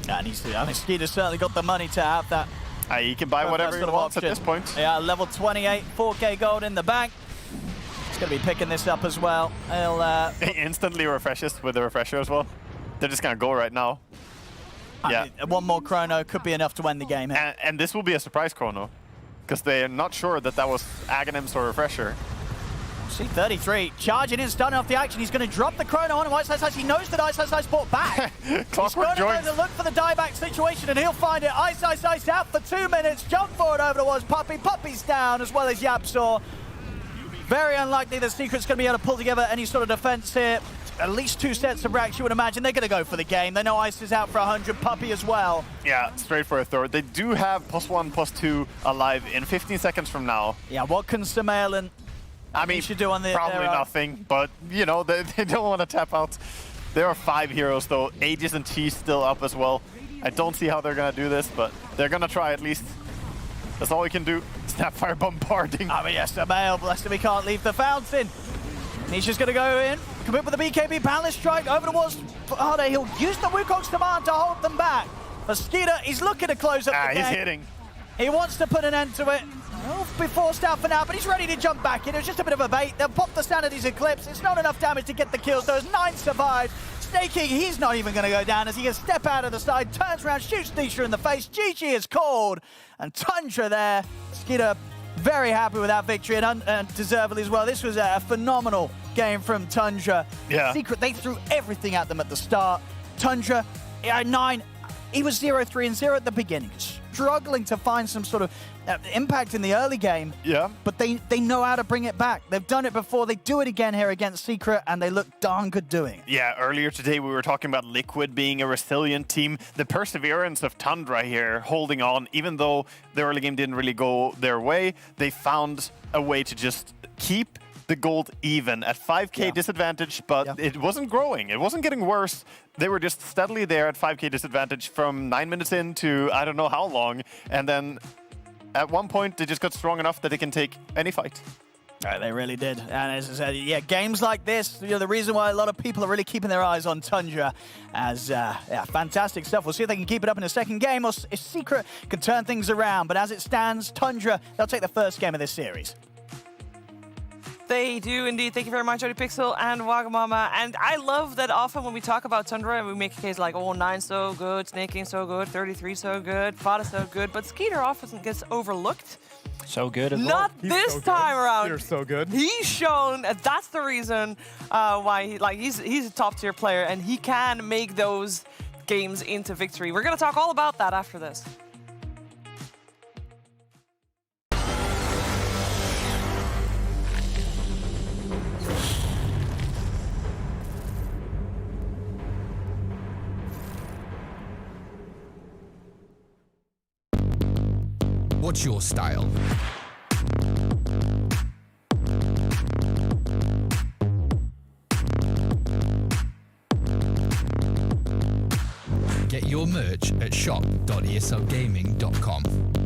I mean, Skeeter's certainly got the money to have that.
He can buy whatever he wants at this point.
Yeah, level 28, 4K gold in the bank. He's going to be picking this up as well.
He instantly refreshes with the refresher as well. They're just going to go right now. Yeah.
One more Chrono could be enough to win the game here.
And this will be a surprise Chrono, because they're not sure that was Aghanims or Refresher.
See, 33 charging in, starting off the action. He's going to drop the Chrono on him. Ice Ice. He knows that Ice Ice bought back.
Clockwork joins.
He's going to look for the dieback situation, and he'll find it. Ice Ice out for 2 minutes. Jump forward over towards Puppy. Puppy's down, as well as Yapsaw. Very unlikely that Secret's going to be able to pull together any sort of defense here. At least 2 sets of racks, you would imagine. They're going to go for the game. They know Ice is out for 100. Puppy as well.
Yeah, straight for a third. They do have +1, +2 alive in 15 seconds from now.
Yeah, what can Samael and should do on the
probably nothing, but you know, they don't want to tap out. There are 5 heroes though. Aegis and Chi still up as well. I don't see how they're going to do this, but they're going to try at least. That's all we can do. Snapfire bombarding.
I mean, yes, Samael, blessed him, he can't leave the fountain. Nisha's going to go in, commit with the BKB, Boundless Strike over towards Harder. He'll use the Wukong's command to hold them back. But Skeeter, he's looking to close up the game.
He's hitting.
He wants to put an end to it. He'll be forced out for now, but he's ready to jump back in. It was just a bit of a bait. They'll pop the Sanity's Eclipse. It's not enough damage to get the kills. Those 9 survived. Snaking, he's not even going to go down as he can step out of the side, turns around, shoots Nisha in the face. GG is called. And Tundra there. Skeeter very happy with that victory and deservedly as well. This was a phenomenal game from Tundra.
Yeah.
Secret, they threw everything at them at the start. Tundra, 9, he was 0-3-0 at the beginning. Struggling to find some sort of impact in the early game.
Yeah.
But they know how to bring it back. They've done it before. They do it again here against Secret, and they look darn good doing it.
Yeah, earlier today we were talking about Liquid being a resilient team. The perseverance of Tundra here, holding on, even though the early game didn't really go their way, they found a way to just keep the gold even at 5k disadvantage, but it wasn't growing. It wasn't getting worse. They were just steadily there at 5k disadvantage from 9 minutes into I don't know how long, and then at one point they just got strong enough that they can take any fight.
They really did. And as I said, yeah, games like this, you know, the reason why a lot of people are really keeping their eyes on Tundra as, fantastic stuff. We'll see if they can keep it up in the second game or if Secret can turn things around. But as it stands, Tundra, they'll take the first game of this series.
They do indeed. Thank you very much, ODPixel and Wagamama. And I love that often when we talk about Tundra and we make a case like, oh, 9 so good, Snaking so good, 33 so good, Fada so good, but Skeeter often gets overlooked.
So good as well.
Not this time around.
You're so good.
He's shown that's the reason why he's a top tier player and he can make those games into victory. We're going to talk all about that after this.
What's your style? Get your merch at shop.esogaming.com.